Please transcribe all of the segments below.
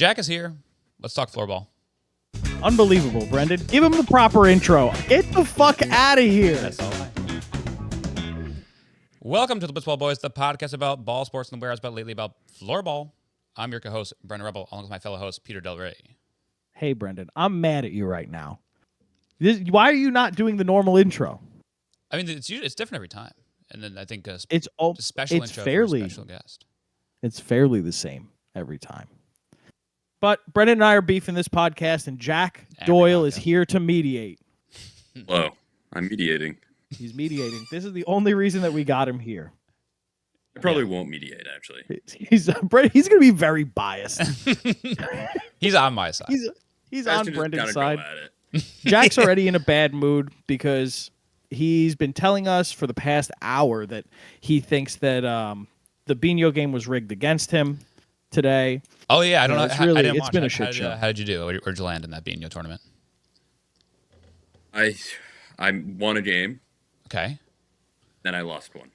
Jack is here. Let's talk floorball. Unbelievable, Brendan. Give him the proper intro. Get the fuck out of here. That's all right. Welcome to the Blitzball Boys, the podcast about ball sports and the warehouse, but lately about floorball. I'm your co-host, Brendan Rebel, along with my fellow host, Peter Del Rey. Hey, Brendan, I'm mad at you right now. Why are you not doing the normal intro? I mean, it's different every time. And then I think It's a special intro for a special guest. It's fairly the same every time. But Brendan and I are beefing this podcast, and Jack Doyle is here to mediate. Hello, I'm mediating. He's mediating. This is the only reason that we got him here. I probably won't mediate, actually. He's going to be very biased. He's on my side. He's on Brendan's side. Go at it. Jack's already in a bad mood because he's been telling us for the past hour that he thinks that the Bino game was rigged against him today. Oh, yeah. I don't know. It's really, I didn't it's watch. been a shit show. How did you do? Where'd you land in that Bino tournament? I won a game, Okay. then I lost one.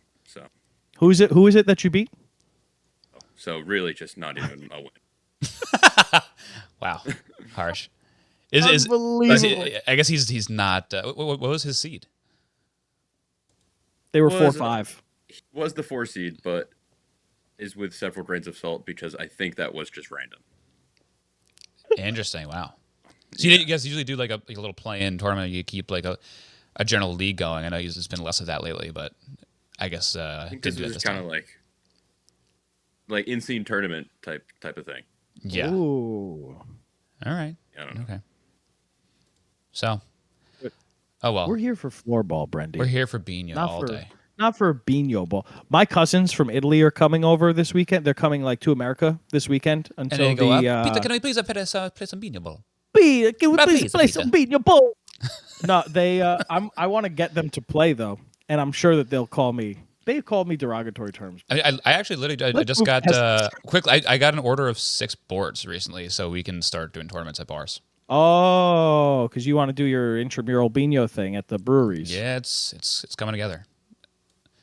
Who is it that you beat? So really just not even a win. Wow. Harsh. Unbelievable. I guess he's not. What was his seed? They were Was- 4-5. He was the 4 seed, but is with several grains of salt because I think that was just random. Interesting. Wow. So you guys usually do like a little play-in tournament. You keep like a general league going. I know there's been less of that lately, but I guess I think didn't this do it was this kind time. of like in-scene tournament type of thing. Yeah. Ooh. All right. I don't know. Okay. So. Oh well. We're here for floorball, Brendan. We're here for Bino Not all for- day. Not for a Bino ball. My cousins from Italy are coming over this weekend. They're coming to America this weekend And until then they go up. the. Peter, can we please play some Bino ball? Peter, can we please Peter, play Peter. some Bino ball? No, they. I want to get them to play though, and I'm sure that they'll call me. They called me derogatory terms. I actually literally I just got quickly. I got an order of 6 boards recently, so we can start doing tournaments at bars. Oh, because you want to do your intramural Bino thing at the breweries. Yeah, it's coming together.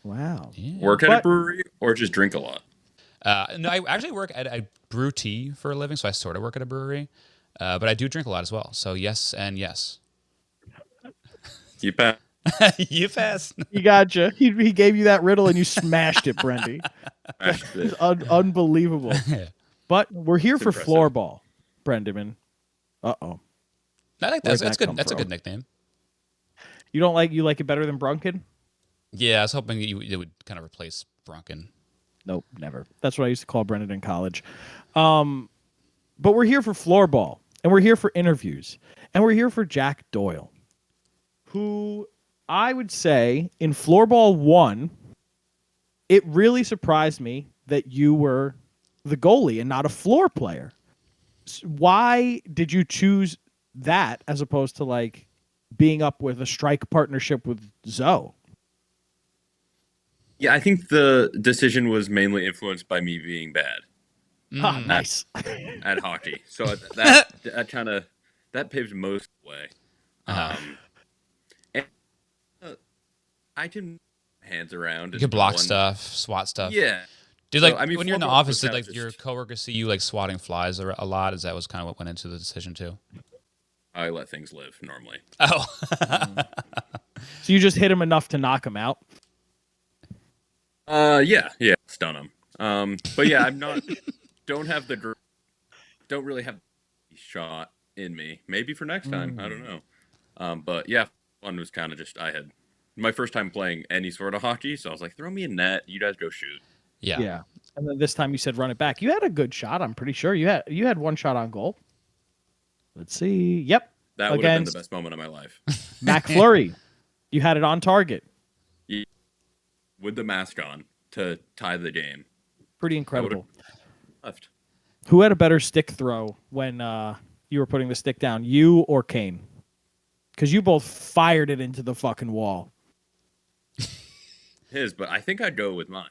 Wow. Yeah. Work at But- a brewery or just drink a lot? No, I actually work I brew tea for a living, so I sort of work at a brewery. But I do drink a lot as well. So yes and yes. You pass. You pass. He got you. He gave you that riddle and you smashed it, Brendy. It's unbelievable. But we're here for impressive. floorball, Brendaman. Uh-oh. I like Where'd that. That's that good. come That's a from? good nickname. You like it better than Brunkin? Yeah, I was hoping it would kind of replace Brunkin. Nope, never. That's what I used to call Brendan in college. But we're here for floorball, and we're here for interviews, and we're here for Jack Doyle, who I would say in floorball 1, it really surprised me that you were the goalie and not a floor player. Why did you choose that as opposed to like being up with a strike partnership with Zoe? Yeah, I think the decision was mainly influenced by me being bad Ah, nice. at hockey. So that kind of paved most of the way. And, I can hands around. You can block stuff, swat stuff. Yeah. Did So, like I mean, when you're in the floorball office, was did kinda like your just- coworkers see you like swatting flies a lot? Is that was kind of what went into the decision too? I let things live normally. Oh, So you just hit him enough to knock him out? Yeah, stun him. But yeah, don't really have the shot in me. Maybe for next time, I don't know. But yeah, one was kind of just I had my first time playing any sort of hockey, so I was like, throw me a net, you guys go shoot. yeah. And then this time you said run it back. You had a good shot, I'm pretty sure. You had one shot on goal. Let's see. Yep. That would have been the Against best moment of my life. McFlurry. You had it on target. With the mask on to tie the game. Pretty incredible. Left. Who had a better stick throw when you were putting the stick down, you or Kane? Because you both fired it into the fucking wall. But I think I'd go with mine.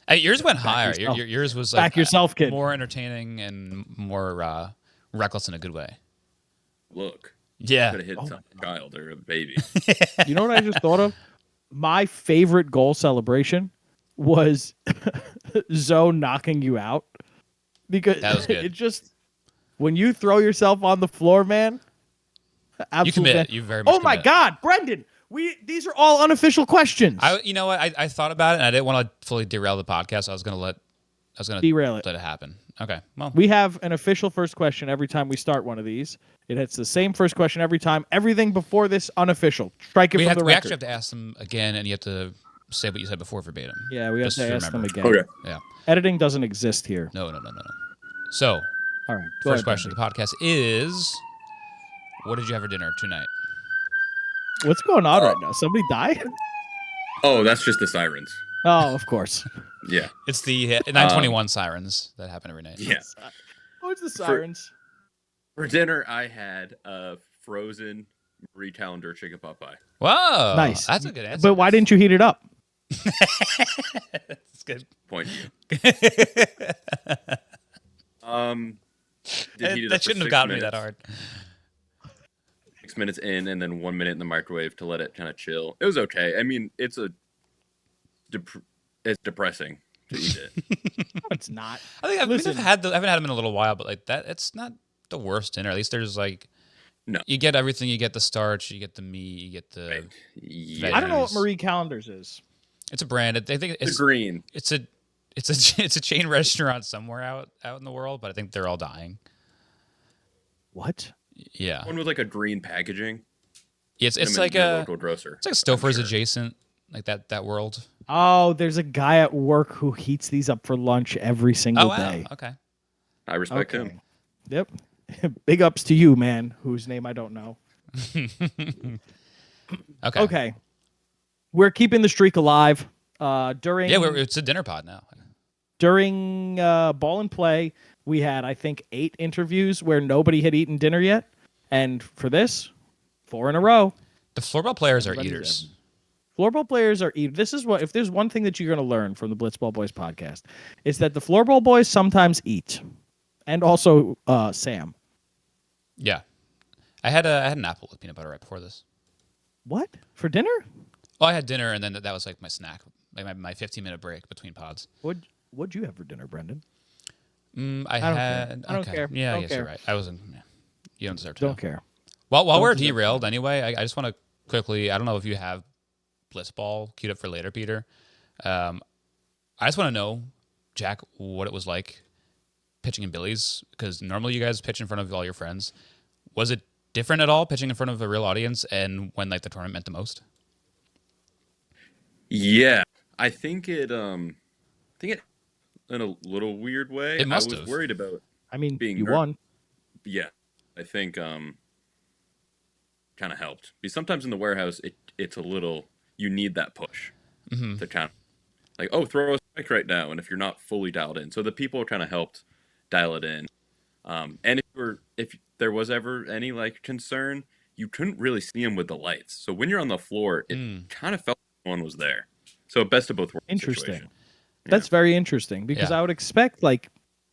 Hey, yours went higher. yourself. Yours was like Back yourself, kid. more entertaining and more reckless in a good way. Look, Yeah. could have hit some child or a baby. You know what I just thought of? My favorite goal celebration was Zoe knocking you out. Because That was good. when you throw yourself on the floor, man. You commit. You very much. Oh my commit. God, Brendan! These are all unofficial questions. You know what? I thought about it, and I didn't want to fully derail the podcast. So I was gonna derail it. let it happen. Okay. Well, We have an official first question every time we start one of these. It's the same first question every time. Everything before this unofficial. Strike it from the record. we actually have to ask them again, and you have to say what you said before verbatim. Yeah, we have Just to ask them remember. again. Okay. Yeah. Editing doesn't exist here. No. So, All right. first question of the podcast is, what did you have for dinner tonight? What's going on right now? Somebody died? Oh, that's just the sirens. Oh, of course. Yeah. It's the 921 sirens that happen every night. Yeah. Oh, it's the sirens. For dinner, I had a frozen Marie Callender chicken pot pie. Whoa. Nice. That's a good answer. But why didn't you heat it up? That's good. Point you. That shouldn't have gotten me that hard. 6 minutes in, and then 1 minute in the microwave to let it kind of chill. It was okay. I mean, it's depressing to eat it. No, it's not. I think I Listen. haven't had them in a little while, but like that, it's not the worst dinner. At least there's like, No. you get everything. You get the starch, you get the meat, you get the. Right. Yeah. I don't know what veggies. Marie Callender's is. It's a brand. I think It's green. It's a chain restaurant somewhere out in the world, but I think they're all dying. What? Yeah, One with like a green packaging. it's I'm like in the a local grocer. it's like Stouffer's sure. adjacent, like that world. Oh, there's a guy at work who heats these up for lunch every single Oh wow, day. okay. I respect him. Yep. Big ups to you, man, whose name I don't know. Okay. Okay. We're keeping the streak alive. During Yeah, it's a dinner pod now. during Ball and Play, we had, I think, 8 interviews where nobody had eaten dinner yet. And for this, 4 in a row. The floorball players are Everybody's eaters. Floorball players are eat. This is what, if there's one thing that you're going to learn from the Blitzball Boys podcast, it's that the floorball boys sometimes eat, and also Sam. Yeah, I had an apple with peanut butter right before this. What for dinner? Oh, I had dinner, and then that was like my snack, like my 15-minute break between pods. What'd you have for dinner, Brendan? I don't had. care. I don't okay. care. Yeah, I Don't guess care. you're right. I wasn't. Yeah. You don't deserve to. Don't know. care. While Don't we're deserve to derailed anyway, I just want to quickly. I don't know if you have Blitzball queued up for later, Peter. I just want to know, Jack, what it was like pitching in Billy's, because normally you guys pitch in front of all your friends. Was it different at all pitching in front of a real audience, and when like the tournament meant the most? Yeah, I think it in a little weird way. It must I was have. worried about. I mean, Being you ner- won. Yeah, I think kind of helped. Because sometimes in the warehouse, it's a little. You need that push to kind of like, oh, throw a strike right now, and if you're not fully dialed in, so the people kind of helped dial it in. And if there was ever any like concern, you couldn't really see them with the lights. So when you're on the floor, it kind of felt like one was there. So best of both worlds. Interesting. Situation. That's very interesting because Yeah. I would expect like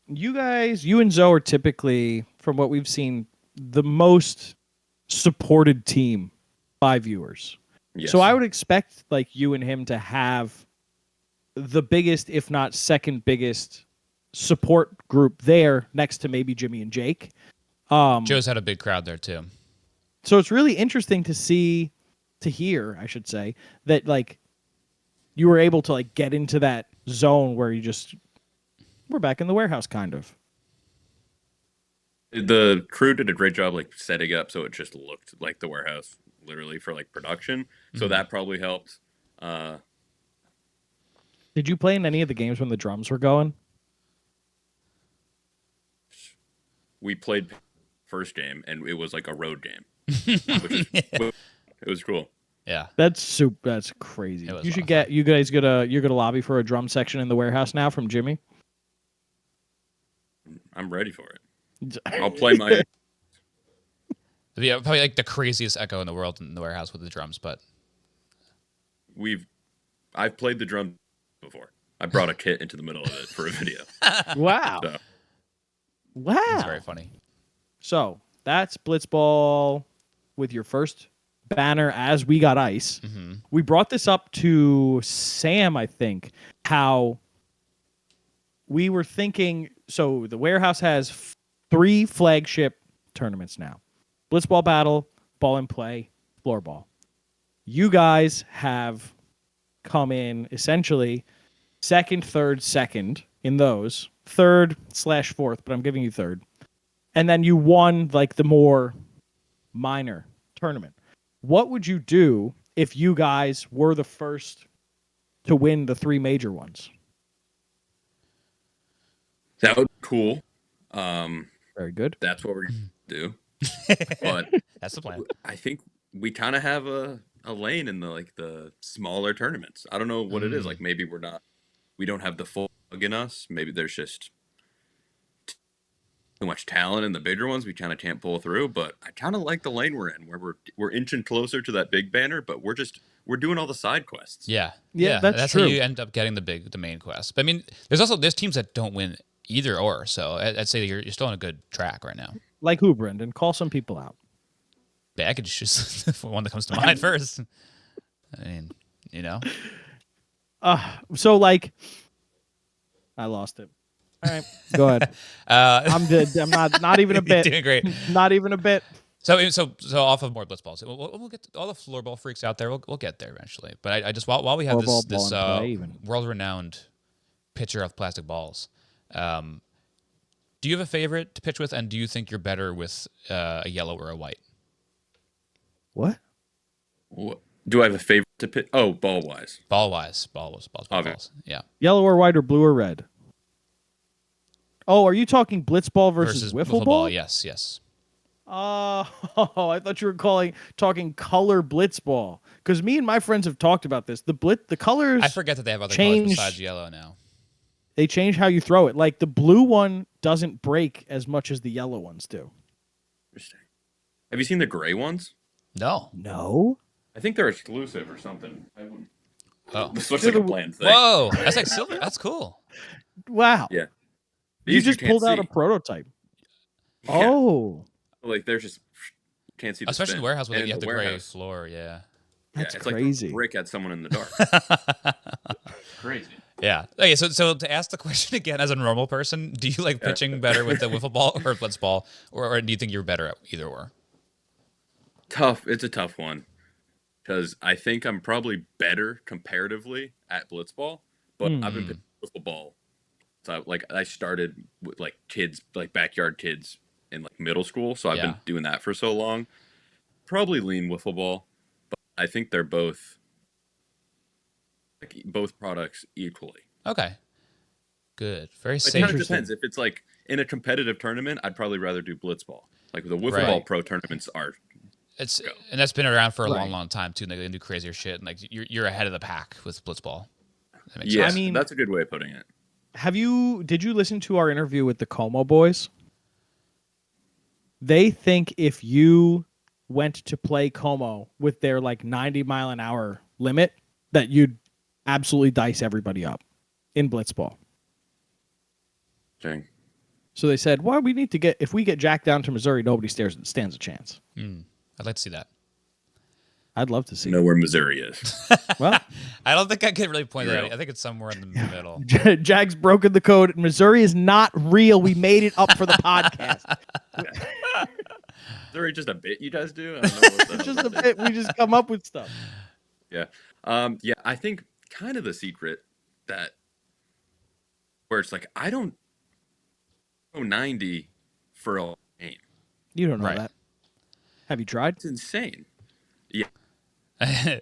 you and Zoe are typically, from what we've seen, the most supported team by viewers. Yes. So I would expect like you and him to have the biggest, if not second biggest, support group there next to maybe Jimmy and Jake. Joe's had a big crowd there too. So it's really interesting to hear, I should say, that like you were able to like get into that zone where we're back in the warehouse kind of. The crew did a great job like setting up so it just looked like the warehouse literally for like production. So that probably helped. Did you play in any of the games when the drums were going? We played first game and it was like a road game. It was cool. Yeah. That's crazy. It was You a should lot of get you guys you're gonna lobby for a drum section in the warehouse now from Jimmy. I'm ready for it. I'll play my. Yeah, probably like the craziest echo in the world in the warehouse with the drums, but I've played the drum before. I brought a kit into the middle of it for a video. Wow. So, Wow. it's very funny. So that's Blitzball with your first banner as We Got Ice. Mm-hmm. We brought this up to Sam, I think, how we were thinking. So the warehouse has 3 flagship tournaments now. Blitzball Battle, Ball and Play, Floorball. You guys have come in essentially second, third, second in those. Third/fourth, but I'm giving you third. And then you won like the more minor tournament. What would you do if you guys were the first to win the 3 major ones? That would be cool. Very good. That's what we're gonna do. But That's the plan. I think we kind of have a lane in the smaller tournaments. I don't know what it is. Like maybe we don't have the full bug in us. Maybe there's just too much talent in the bigger ones. We kind of can't pull through. But I kind of like the lane we're in, where we're inching closer to that big banner, but we're doing all the side quests. Yeah, that's how true. you end up getting the main quest. But I mean, there's teams that don't win either or. So I'd say you're still on a good track right now. Like who, Brendan? Call some people out. Yeah, I could just the one that comes to mind first. I mean, you know. So like, I lost it. All right, go ahead. I'm good. I'm not even a bit. You're doing great. Not even a bit. So off of more blitzballs, we'll get to all the floorball freaks out there. We'll get there eventually. But I just while we have Floorball, this ball and play even. world-renowned pitcher of plastic balls, do you have a favorite to pitch with, and do you think you're better with a yellow or a white? What? Do I have a favorite to pick? Oh, ball-wise. Balls. Obvious. Yeah. Yellow or white or blue or red? Oh, are you talking blitzball versus wiffle ball? Yes. Oh, I thought you were talking color blitzball. Because me and my friends have talked about this. The colors. I forget that they have other colors besides yellow now. They change how you throw it. Like the blue one doesn't break as much as the yellow ones do. Interesting. Have you seen the gray ones? No. I think they're exclusive or something. Oh. This looks like a planned thing. Whoa, that's like silver. That's cool. Wow. Yeah. You just can't pulled out a see. prototype. Yeah. Oh. Like there's just can't see the Especially in spin. the warehouse where And you in have the the gray warehouse. floor. Yeah. That's it's crazy. like a brick at someone in the dark. Crazy. Yeah. Okay. So to ask the question again, as a normal person, do you like pitching better with the wiffle ball or blitz ball, or do you think you're better at either or? Tough. It's a tough one because I think I'm probably better comparatively at blitzball, but I've been pitching wiffle ball. So I started with like kids, like backyard kids in like middle school. So I've been doing that for so long. Probably lean wiffle ball, but I think they're both products equally. Okay. Good. Very It safe. kind of depends. If it's like in a competitive tournament, I'd probably rather do blitzball. Like the wiffle ball pro tournaments are. And that's been around for a long time too. And they do crazier shit, and like you're ahead of the pack with blitzball. That makes sense. I mean, that's a good way of putting it. Did you listen to our interview with the Como boys? They think if you went to play Como with their like 90-mile-an-hour limit, that you'd absolutely dice everybody up in blitzball. Dang. So they said, well, if we get Jack down to Missouri, nobody stands a chance. I'd like to see that. I'd love to see Know where Missouri is. Well, I don't think I could really point that out. I think it's somewhere in the middle. Jack's broken the code. Missouri is not real. We made it up for the podcast. Missouri just a bit you guys do? I don't know what the Just a bit. We just come up with stuff. Yeah. I think kind of the secret where it's like, I don't go 90 for a game. You don't know that. Have you tried? It's insane. Yeah. I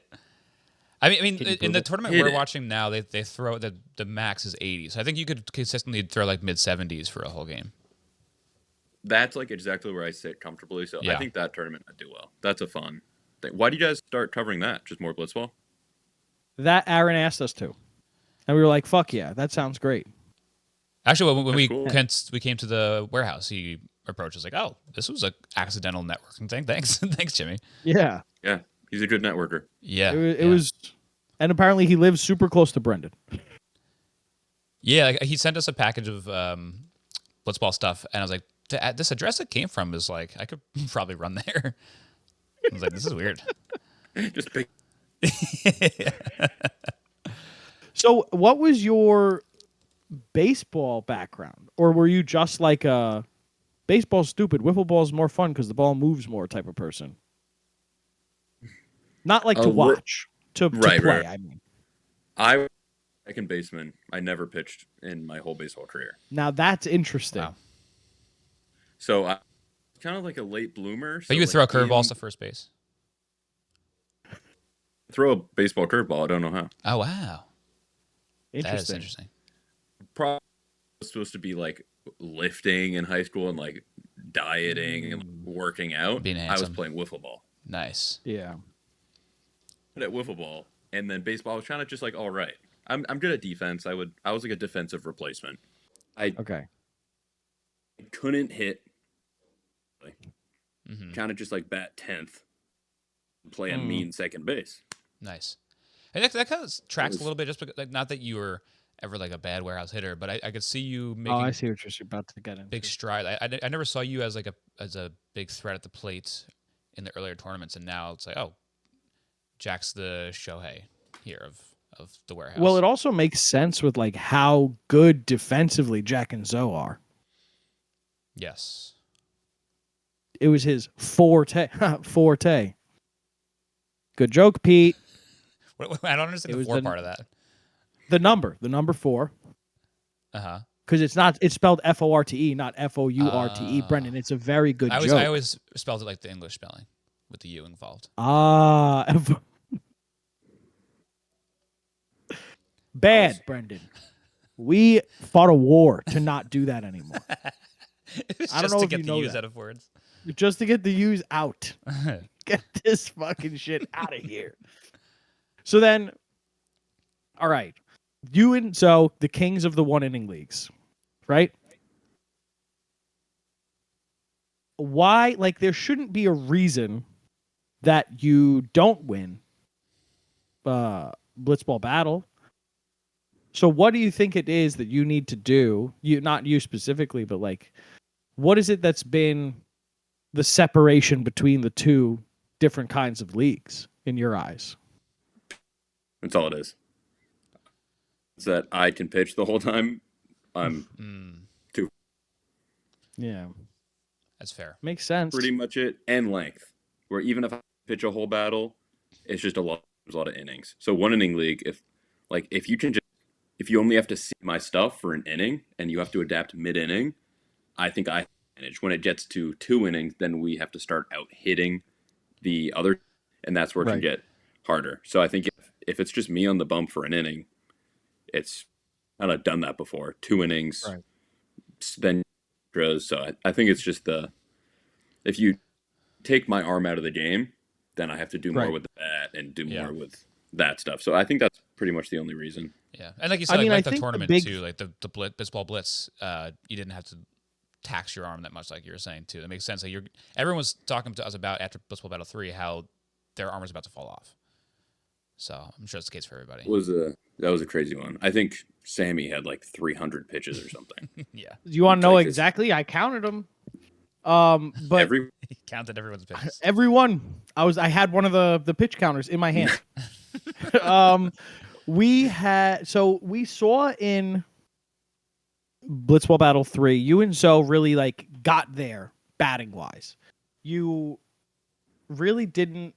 mean, in the tournament we're it. watching now, they throw the max is 80. So I think you could consistently throw like mid 70s for a whole game. That's like exactly where I sit comfortably. So I think that tournament I do well. That's a fun thing. Why do you guys start covering that? Just more blitzball? That Aaron asked us to. And we were like, fuck yeah, that sounds great. Actually, when we cool. came to the warehouse, he approached us like, "Oh, this was an accidental networking thing. Thanks, thanks, Jimmy." Yeah. Yeah. He's a good networker. Yeah, It was, and apparently he lives super close to Brendan. Yeah, like, he sent us a package of blitzball stuff, and I was like, "This address it came from is like I could probably run there." I was like, "This is weird." Just big. So, what was your baseball background, or were you just like a baseball's stupid. Wiffle ball is more fun because the ball moves more type of person. Not like to watch, to right, play, right. I mean. I was second baseman. I never pitched in my whole baseball career. Now that's interesting. Wow. So I was kind of like a late bloomer. But So you would like throw curveballs to first base. throw a baseball curveball. I don't know how. Oh wow, Interesting. that is interesting. Probably was supposed to be like lifting in high school and like dieting and working out. Being I was handsome. playing wiffle ball. Nice. Yeah. At wiffle ball, and then baseball. I was kind of just like, all right, I'm good at defense. I was like a defensive replacement. I Okay. couldn't hit. Mm-hmm. Kind of just like bat 10th, play a mean second base. Nice. And that kind of tracks a little bit, just because, like, not that you were ever like a bad warehouse hitter, but I could see you Oh, I making see what you're about to get into. big strides. I never saw you as like a big threat at the plate in the earlier tournaments, and now it's like, oh, Jack's the Shohei here of the warehouse. Well, it also makes sense with like how good defensively Jack and Zoe are. Yes. It was his forte. Forte. Good joke, Pete. I don't understand It the was four the- part of that. The number 4, Uh-huh. because it's spelled Forte, not Fourte. Brendan, it's a very good I joke. always spelled it like the English spelling with the U involved. Bad, Brendan. We fought a war to not do that anymore. It was I don't just know to if get you the know use that. out of words. Just to get the U's out. Get this fucking shit out of here. So then, all right. You and Zoe, the kings of the one-inning leagues, right? Why? Like, there shouldn't be a reason that you don't win Blitzball Battle. So what do you think it is that you need to do? Not you specifically, but like, what is it that's been the separation between the two different kinds of leagues in your eyes? That's all it is. It's that I can pitch the whole time. I'm too. Yeah, That's fair. makes sense. Pretty much it, and length. Where even if I pitch a whole battle, it's just a lot of innings. So one inning league, if you only have to see my stuff for an inning and you have to adapt mid inning, I think I manage. When it gets to 2 innings, then we have to start out hitting the other, and that's where it can Right. get harder. So I think if it's just me on the bump for an inning, it's and I've done that before. 2 innings, Right. then draws. So I think it's just if you take my arm out of the game, then I have to do more Right. with the bat and do Yeah. more with that stuff. So I think that's pretty much the only reason. Yeah, and like you I said, mean, like I the think the tournament big- too, like the Blitzball Blitz, you didn't have to tax your arm that much, like you were saying too. That makes sense. Like everyone was talking to us about after Blitzball Battle 3 how their arm was about to fall off. So I'm sure it's the case for everybody. That was a crazy one. I think Sammy had like 300 pitches or something. Yeah, Do you want to know Like this. exactly? I counted them. But Every he counted everyone's pitches. everyone, I had one of the pitch counters in my hand. We saw in Blitzball Battle 3, you and Zoe really like got there batting wise. You really didn't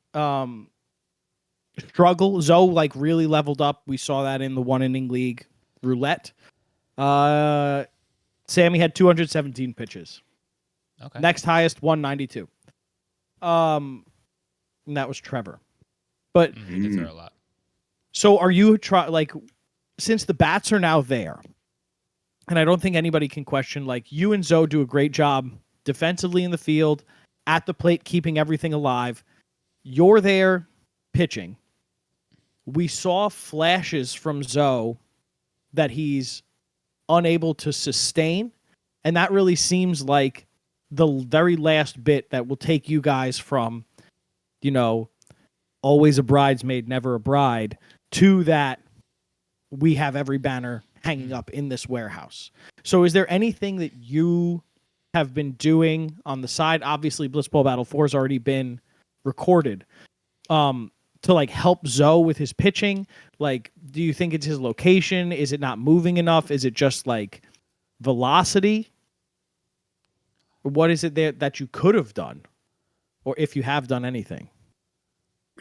struggle. Zoe like really leveled up. We saw that in the 1-inning league roulette. Sammy had 217 pitches. Okay. Next highest 192. And that was Trevor. But He did throw a lot. so are you since the bats are now there, and I don't think anybody can question, like, you and Zoe do a great job defensively in the field, at the plate, keeping everything alive. You're there pitching. We saw flashes from Zoe that he's unable to sustain, and that really seems like the very last bit that will take you guys from, always a bridesmaid, never a bride, to that we have every banner hanging up in this warehouse. So is there anything that you have been doing on the side? Obviously, Blitzball Battle 4 has already been recorded. To like help Zoe with his pitching? Like, do you think it's his location? Is it not moving enough? Is it just like velocity? What is it there that you could have done, or if you have done anything?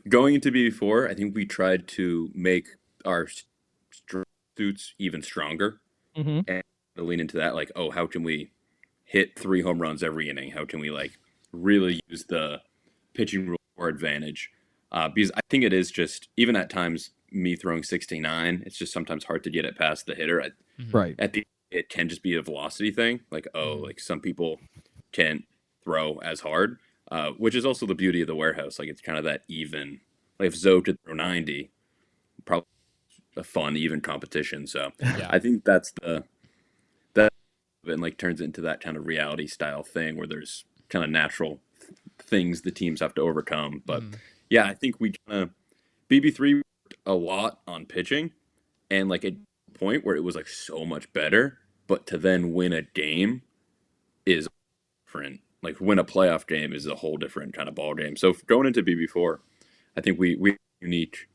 Going into BB4, I think we tried to make our suits even stronger Mm-hmm. and to lean into that. Like, oh, how can we hit 3 home runs every inning? How can we like really use the pitching rule for advantage? Because I think it is just even at times me throwing 69, it's just sometimes hard to get it past the hitter. Mm-hmm. Right. At the it can just be a velocity thing. Like, oh, Mm-hmm. like some people can't throw as hard, which is also the beauty of the warehouse. Like it's kind of that even. Like if Zoe could throw 90, probably a fun even competition. So Yeah. I think that's the that and like turns into that kind of reality style thing where there's kind of natural things the teams have to overcome. But Mm-hmm. yeah, I think we kind of BB3 worked a lot on pitching and like a point where it was like so much better. But to then win a game is different. Like win a playoff game is a whole different kind of ball game. So going into BB4, I think we unique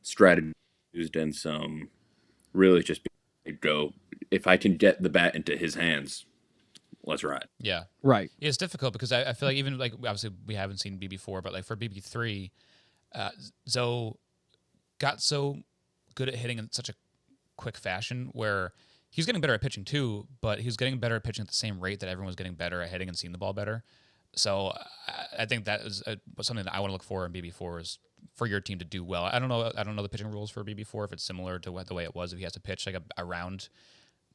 strategy used and some really just go. If I can get the bat into his hands, let's ride. Yeah. Right. Yeah, it's difficult because I feel like even like obviously we haven't seen BB4, but like for BB3, Zoe got so good at hitting in such a quick fashion where he was getting better at pitching too, but he was getting better at pitching at the same rate that everyone was getting better at hitting and seeing the ball better. So I think that is something that I want to look for in BB4 is for your team to do well. I don't know the pitching rules for BB4 if it's similar to the way it was if he has to pitch like around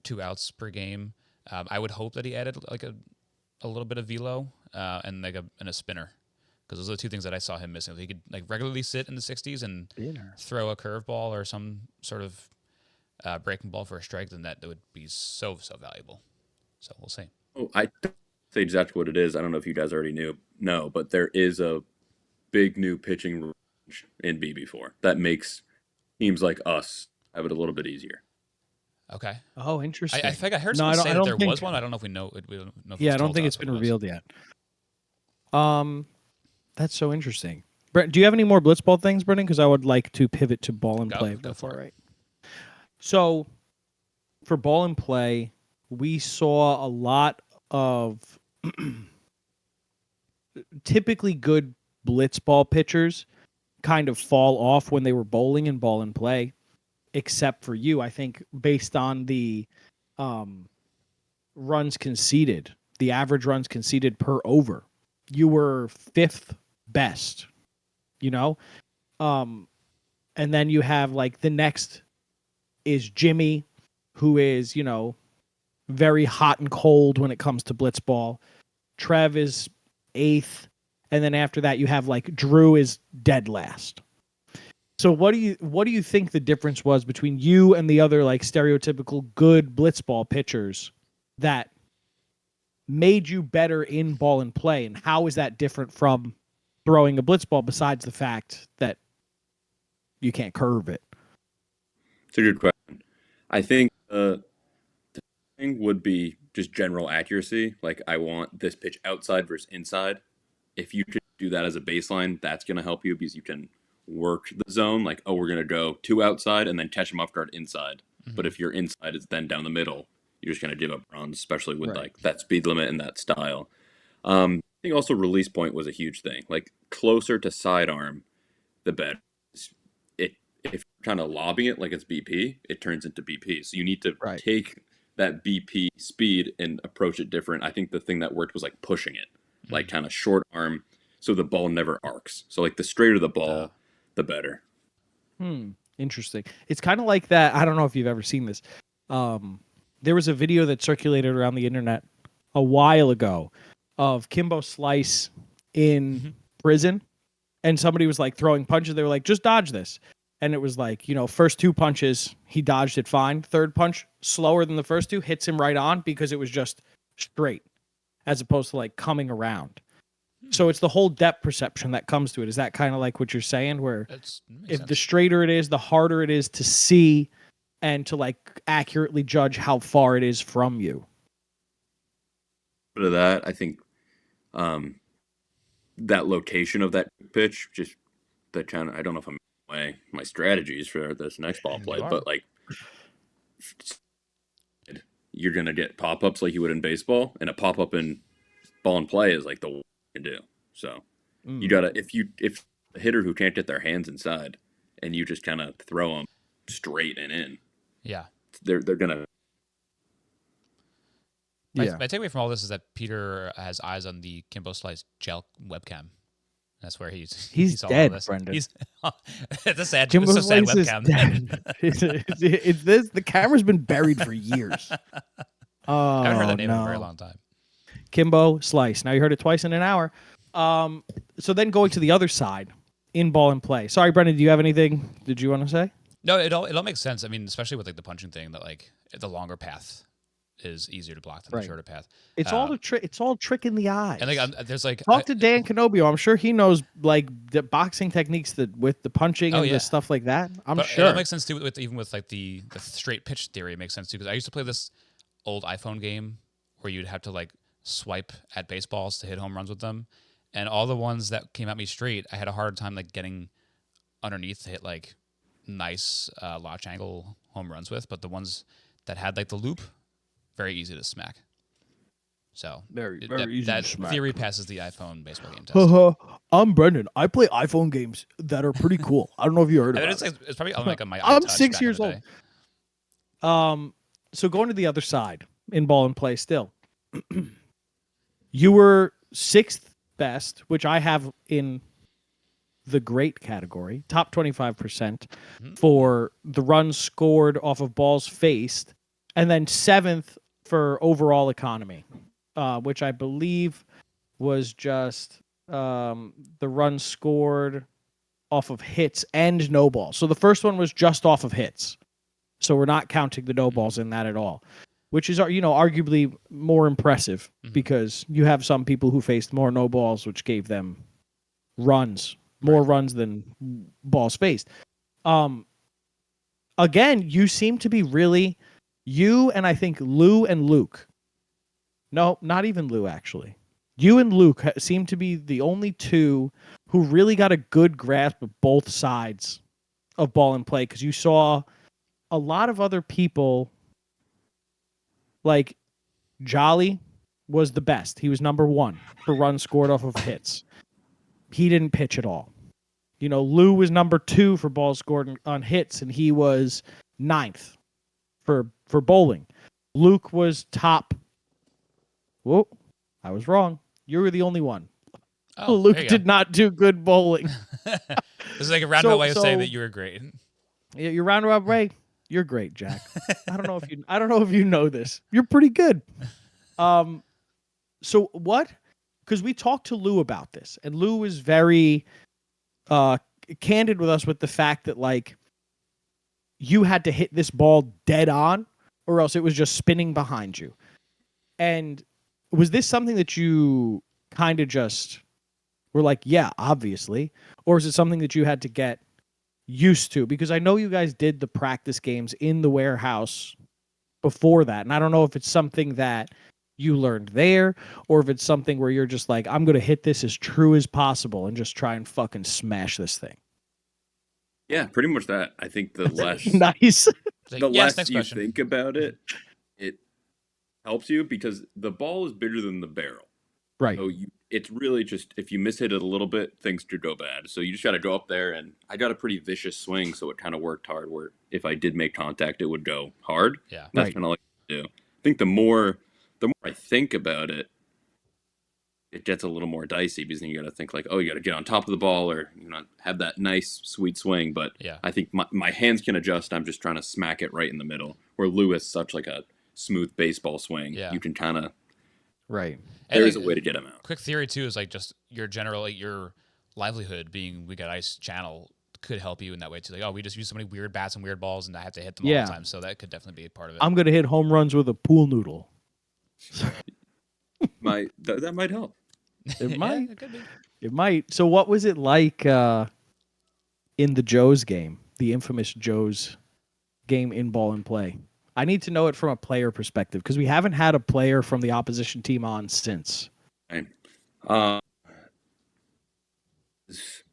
2 outs per game. I would hope that he added like a little bit of velo and like a spinner because those are the two things that I saw him missing. If he could like regularly sit in the 60s and throw a curveball or some sort of breaking ball for a strike, then that would be so valuable. So we'll see. Oh, I say exactly what it is. I don't know if you guys already knew. No, but there is a big new pitching range in BB4 that makes teams like us have it a little bit easier. Okay. Oh, interesting. I think I heard No, someone say I that don't there think. was one. I don't know if we know. We don't know if it Yeah, was I don't told think to it's us what been it was. revealed yet. That's so interesting. Brent, do you have any more blitzball things, Brendan? Because I would like to pivot to ball and play. If Go that's for all it. right. So, for ball and play, we saw a lot of typically good blitzball pitchers kind of fall off when they were bowling in ball and play, except for you. I think based on the runs conceded, the average runs conceded per over, you were fifth best. You know, and then you have like the next is Jimmy, who is very hot and cold when it comes to blitzball. Trev is eighth, and then after that you have like Drew is dead last. So what do you think the difference was between you and the other like stereotypical good blitzball pitchers that made you better in ball and play, and how is that different from throwing a blitzball besides the fact that you can't curve it? It's a good question. I think the thing would be just general accuracy. Like I want this pitch outside versus inside. If you could do that as a baseline, that's going to help you because you can work the zone. Like, oh, we're going to go 2 outside and then catch them off guard inside. But Mm-hmm. if your inside is then down the middle, you're just going to give up runs, especially with Right. like that speed limit and that style. I think also release point was a huge thing. Like closer to sidearm, the better. It if you're kind of lobbing it like it's BP, it turns into BP. So you need to Right. take that BP speed and approach it different. I think the thing that worked was like pushing it, like kind of short arm, so the ball never arcs. So like the straighter the ball, the better. Interesting. It's kind of like that. I don't know if you've ever seen this. There was a video that circulated around the internet a while ago of Kimbo Slice in prison, and somebody was like throwing punches. They were like, just dodge this. And it was like, first 2 punches, he dodged it fine. Third punch, slower than the first 2, hits him right on because it was just straight as opposed to like coming around. So it's the whole depth perception that comes to it. Is that kind of like what you're saying, where if the straighter it is, the harder it is to see and to like accurately judge how far it is from you? But of that, I think that location of that pitch, just the kind of, I don't know if I'm my strategies for this next ball play, but like you're gonna get pop ups like you would in baseball, and a pop up in ball and play is like the worst you can do. So you gotta if a hitter who can't get their hands inside and you just kind of throw them straight and in, Yeah. they're gonna. Yeah. My takeaway from all this is that Peter has eyes on the Kimbo Slice gel webcam. That's where he saw all dead, this. Brendan. It's a sad, Kimbo it's a sad Slice is webcam. dead. it's this. The camera's been buried for years. Oh, I haven't heard that name in a very no. long time. Kimbo Slice. Now you heard it twice in an hour. So then going to the other side in ball and play. Sorry, Brendan, do you have anything did you want to say? No, it all makes sense. I mean, especially with like the punching thing, that like the longer path is easier to block than Right. the shorter path. It's all the trick. It's all trick in the eyes. And like, there's like Talk to Dan Canobio. I'm sure he knows like the boxing techniques that with the punching and yeah. the stuff like that. I'm but sure. it makes sense too. With even with like the straight pitch theory, it makes sense too. Because I used to play this old iPhone game where you'd have to like swipe at baseballs to hit home runs with them, and all the ones that came at me straight, I had a hard time like getting underneath to hit like nice launch angle home runs with. But the ones that had like the loop, very easy to smack. So Very that, easy that to smack. theory passes the iPhone baseball game test. I'm Brendan. I play iPhone games that are pretty cool. I don't know if you heard I mean, about it. it's probably on like on my I'm iTouch 6 back in years the old. day. So going to the other side in ball and play still. You were sixth best, which I have in the great category, top 25% for the runs scored off of balls faced, and then seventh for overall economy, which I believe was just the runs scored off of hits and no balls. So the first one was just off of hits. So we're not counting the no balls in that at all, which is, arguably more impressive because you have some people who faced more no balls, which gave them runs, more runs than balls faced. Again, you seem to be really, you and I think Lou and Luke. No, not even Lou, actually. You and Luke seem to be the only two who really got a good grasp of both sides of ball and play, because you saw a lot of other people, like Jolly was the best. He was number one for runs scored off of hits. He didn't pitch at all. Lou was number two for balls scored on hits, and he was ninth for bowling. Luke was top. Whoa, I was wrong. You were the only one. Oh, Luke there you did not do good bowling. This is like a roundabout way of saying that you were great. Yeah, you're roundabout Ray. You're great, Jack. I don't know if you know this. You're pretty good. So what? Because we talked to Lou about this, and Lou was very candid with us with the fact that like you had to hit this ball dead on, or else it was just spinning behind you. And was this something that you kind of just were like, yeah, obviously, or is it something that you had to get used to? Because I know you guys did the practice games in the warehouse before that, and I don't know if it's something that you learned there, or if it's something where you're just like, I'm going to hit this as true as possible and just try and fucking smash this thing. Yeah, pretty much that. I think the less Nice. Like, the yes, less next you question. think about it, it helps you because the ball is bigger than the barrel. Right. So it's really just if you miss hit it a little bit, things could go bad. So you just got to go up there, and I got a pretty vicious swing, so it kind of worked hard. Where if I did make contact, it would go hard. Yeah. That's Right. kind of like I do. I think the more I think about it, it gets a little more dicey because then you got to think like, oh, you got to get on top of the ball or have that nice sweet swing. But Yeah. I think my hands can adjust. I'm just trying to smack it right in the middle. Where Lou has such like a smooth baseball swing, Yeah. you can kind of Right. And, there is a like, way to get him out. Quick theory too is like just your general like your livelihood being We Got Ice channel could help you in that way too. Like, oh, we just use so many weird bats and weird balls, and I have to hit them all Yeah. the time. So that could definitely be a part of it. I'm going to hit home runs with a pool noodle. That might help. It might. Yeah, it could be. It might. So what was it like in the Joe's game, the infamous Joe's game in ball and play? I need to know it from a player perspective because we haven't had a player from the opposition team on since. Right. It's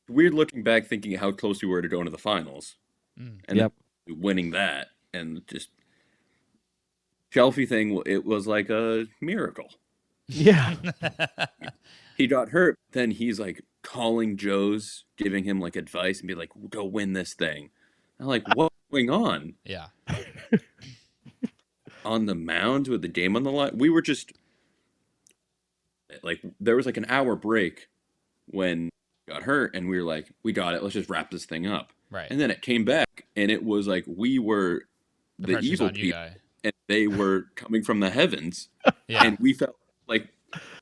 weird looking back, thinking how close we were to going to the finals, and Yep. winning that, and just Shelfie thing. It was like a miracle. Yeah. He got hurt. Then he's like calling Joe's, giving him like advice and be like, go win this thing. I'm like, what's going on? Yeah. On the mound with the game on the line? We were just like, there was like an hour break when he got hurt, and we were like, we got it. Let's just wrap this thing up. Right. And then it came back, and it was like we were The the pressure's evil on you, people, guy. and they were coming from the heavens, Yeah. and we felt like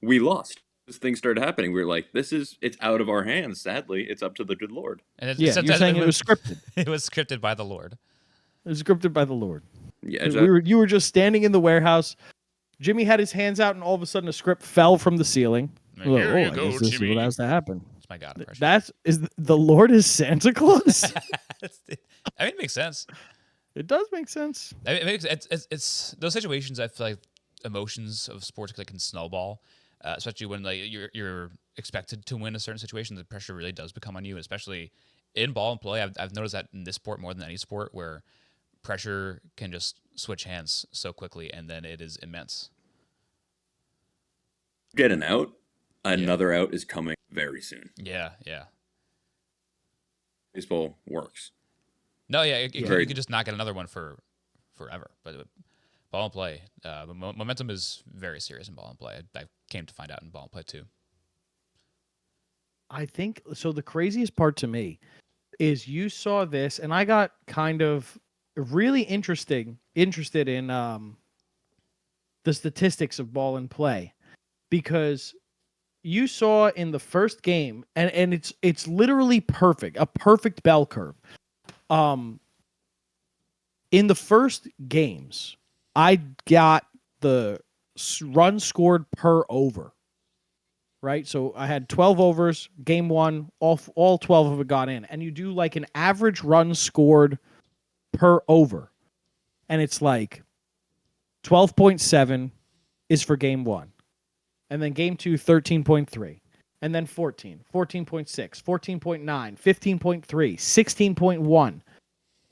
we lost. This thing started happening. We were like, it's out of our hands. Sadly, it's up to the good Lord. And Yeah, you're saying it was scripted. It was scripted by the Lord. It was scripted by the Lord. Yeah, You were just standing in the warehouse. Jimmy had his hands out, and all of a sudden, a script fell from the ceiling. Here you go, I guess this is Jimmy. what has to happen. It's my God impression. The Lord is Santa Claus. I mean, it makes sense. It does make sense. I mean, it's those situations. I feel like emotions of sports can snowball, especially when like you're expected to win a certain situation. The pressure really does become on you, especially in ball and play. I've noticed that in this sport more than any sport, where pressure can just switch hands so quickly, and then it is immense. get an out. Another out is coming very soon. Yeah, yeah. Baseball works. No, yeah, you could just not get another one for forever. But ball and play, momentum is very serious in ball and play. I came to find out in ball and play too. I think so. The craziest part to me is you saw this, and I got kind of really interested in the statistics of ball and play, because you saw in the first game, and it's literally perfect, a perfect bell curve. In the first games, I got the run scored per over. Right, so I had 12 overs. Game one, all 12 of it got in, and you do like an average run scored per over, and it's like 12.7 is for game one, and then game two 13.3, and then 14, 14.6, 14.9, 15.3, 16.1,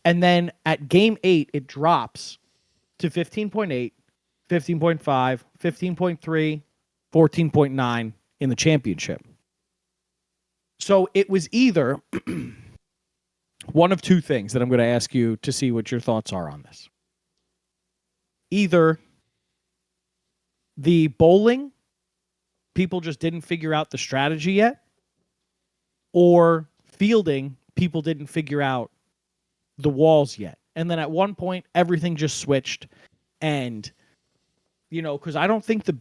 and then at game 8 it drops to 15.8, 15.5, 15.3, 14.9 in the championship. So it was either one of two things that I'm going to ask you to see what your thoughts are on this. Either the bowling, people just didn't figure out the strategy yet, or fielding, people didn't figure out the walls yet. And then at one point, everything just switched. And, because I don't think the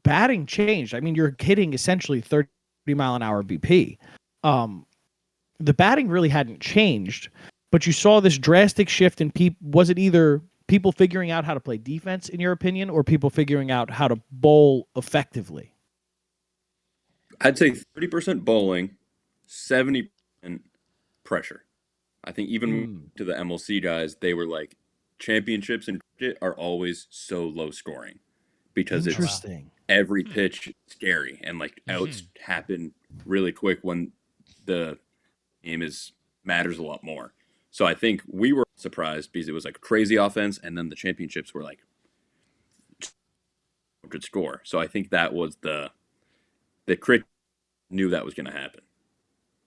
batting changed. I mean, you're hitting essentially 30 mile an hour BP. The batting really hadn't changed, but you saw this drastic shift in people. Was it either people figuring out how to play defense, in your opinion, or people figuring out how to bowl effectively? I'd say 30% bowling, 70% pressure. I think even to the MLC guys, they were like, championships in cricket are always so low scoring because it's every pitch scary, and like outs happen really quick when the game matters a lot more. So I think we were surprised because it was like crazy offense, and then the championships were like good score. So I think that was the cricket knew that was going to happen.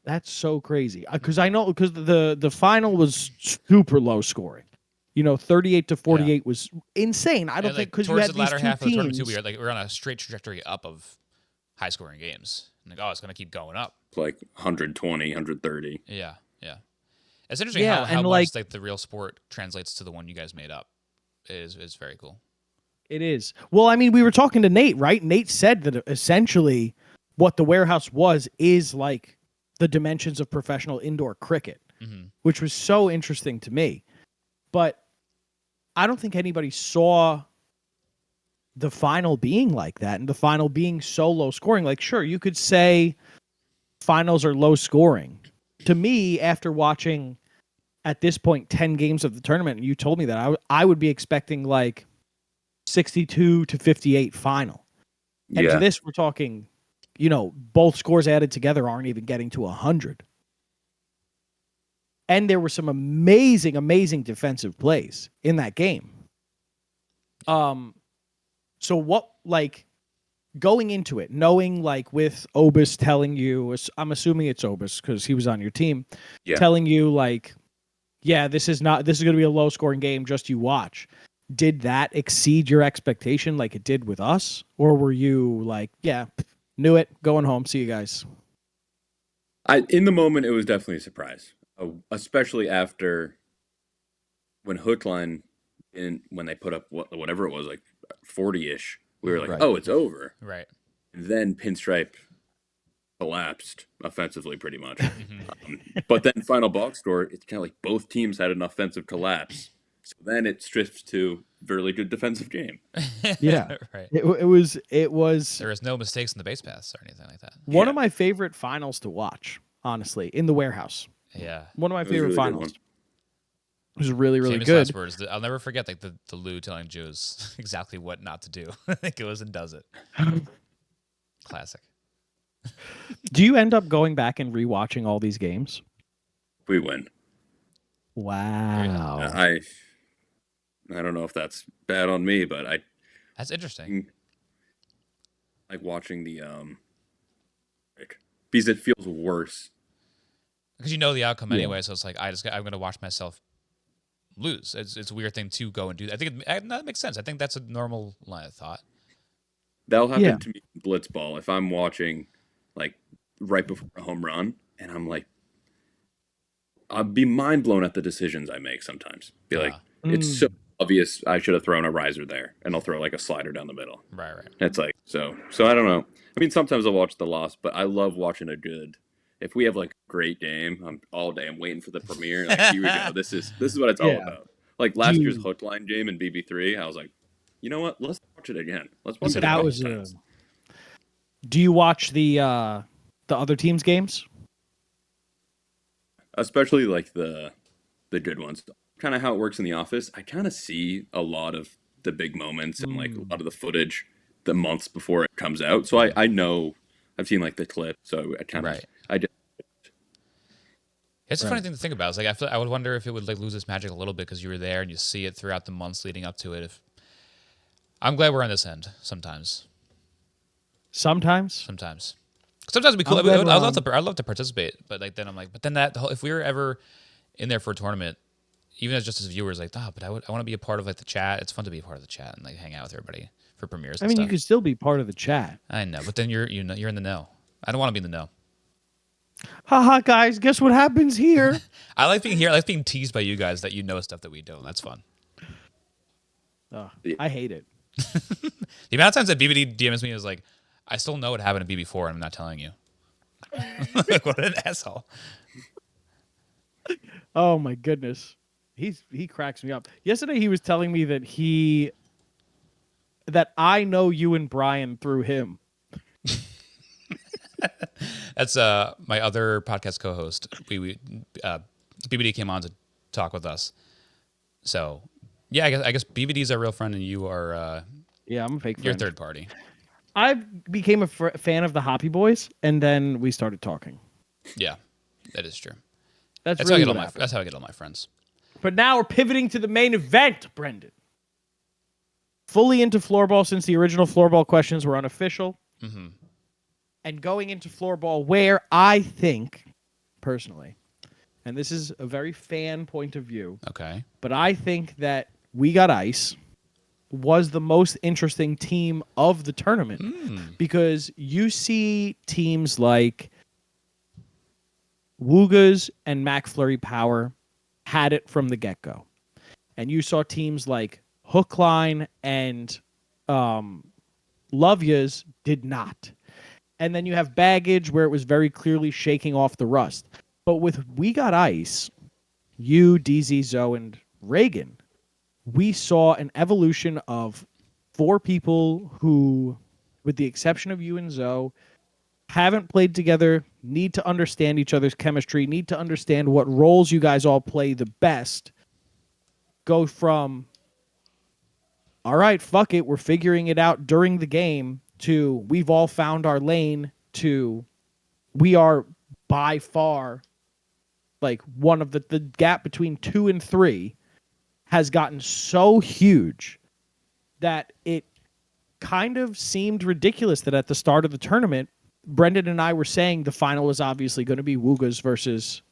That's so crazy, because I know, because the final was super low scoring. 38 to 48 was insane. I don't think, because you had the latter these two half of the tournament teams. too, we were on a straight trajectory up of high scoring games. Like, it's going to keep going up. It's like 120, 130. Yeah, yeah. It's interesting how much like the real sport translates to the one you guys made up. It is very cool. It is. Well, I mean, we were talking to Nate, right? Nate said that essentially what the warehouse is like the dimensions of professional indoor cricket, which was so interesting to me. But I don't think anybody saw the final being like that, and the final being so low scoring. Like, sure, you could say finals are low scoring. To me, after watching at this point 10 games of the tournament, and you told me that, I would be expecting like 62 to 58 final. And to this, we're talking, both scores added together aren't even getting to 100. And there were some amazing, amazing defensive plays in that game. So what, like, going into it, knowing like with Obus telling you, I'm assuming it's Obus because he was on your team, Yeah. telling you like, yeah, this is going to be a low scoring game. Just you watch. Did that exceed your expectation like it did with us? Or were you like, yeah, knew it, going home, see you guys? In the moment, it was definitely a surprise, especially after when Hookline when they put up whatever it was, like 40-ish. We were like, Right. oh, it's over. Right. And then Pinstripe collapsed offensively, pretty much. But then final box score, it's kind of like both teams had an offensive collapse. So then it strips to really good defensive game. Yeah. Right. It was There was no mistakes in the base pass or anything like that. one Yeah. of my favorite finals to watch, honestly, in the warehouse. Yeah. One of my It was a favorite really good finals. one. It was really, really Famous good. last words. I'll never forget like the Lou telling Jews exactly what not to do. I think it was and does it. Classic. Do you end up going back and rewatching all these games? We win. Wow. I don't know if that's bad on me, but I That's interesting. like watching because it feels worse. Because you know the outcome Yeah. anyway, so it's like I'm gonna watch myself lose. It's a weird thing to go and do. I think that makes sense. I think that's a normal line of thought. That'll happen Yeah. to me in blitzball if I'm watching like right before a home run and I'm like I'll be mind blown at the decisions I make sometimes. Be like, it's so obvious I should have thrown a riser there, and I'll throw like a slider down the middle. Right. It's like so I don't know. I mean, sometimes I'll watch the loss, but I love watching a good. If we have like a great game, I'm waiting for the premiere. Like, here we go. This is what it's all Yeah. about. Like last year's Dude. Hookline game in BB3, I was like, you know what? Let's watch it again. Let's watch it a That couple was times. Do you watch the other teams' games? Especially like the good ones. Kind of how it works in the office. I kind of see a lot of the big moments and like a lot of the footage the months before it comes out. So I know I've seen like the clip. So I kind of Right. I just It's a Right. funny thing to think about. It's like I would wonder if it would like lose its magic a little bit because you were there and you see it throughout the months leading up to it. I'm glad we're on this end sometimes. Sometimes. Sometimes it'd be cool. I'm glad I'd love to participate, but like then I'm like, but then if we were ever in there for a tournament, even as just as viewers, like, but I want to be a part of like the chat. It's fun to be a part of the chat and like hang out with everybody for premieres. I And mean, stuff. you could still be part of the chat. I know, but then you're in the know. I don't want to be in the know. Haha, guys, guess what happens here? I like being here. I like being teased by you guys that you know stuff that we don't. That's fun. I hate it. The amount of times that BBD DMs me is like, I still know what happened in BB4 and I'm not telling you. Like, what an asshole. Oh my goodness. He cracks me up. Yesterday he was telling me that I know you and Brian through him. That's my other podcast co-host. BBD came on to talk with us. So, yeah, I guess BBD's our real friend and you are Yeah, I'm a fake your friend. third party. I became a fan of the Hoppy Boys, and then we started talking. Yeah, that is true. That's That's really how I what get happened. that's how I get all my friends. But now we're pivoting to the main event, Brendan. Fully into floorball since the original floorball questions were unofficial. Mm-hmm. And going into floorball where I think, personally, and this is a very fan point of view, Okay. but I think that We Got Ice was the most interesting team of the tournament because you see teams like Woogas and McFlurry Power had it from the get-go. And you saw teams like Hookline and Lovia's did not. And then you have Baggage where it was very clearly shaking off the rust. But with We Got Ice, you, DZ, Zoe, and Reagan, we saw an evolution of 4 people who, with the exception of you and Zoe, haven't played together, need to understand each other's chemistry, need to understand what roles you guys all play the best. Go from, all right, fuck it, we're figuring it out during the game, to we've all found our lane, to we are by far like one of the gap between 2 and 3 has gotten so huge that it kind of seemed ridiculous that at the start of the tournament, Brendan and I were saying the final was obviously going to be Woogas versus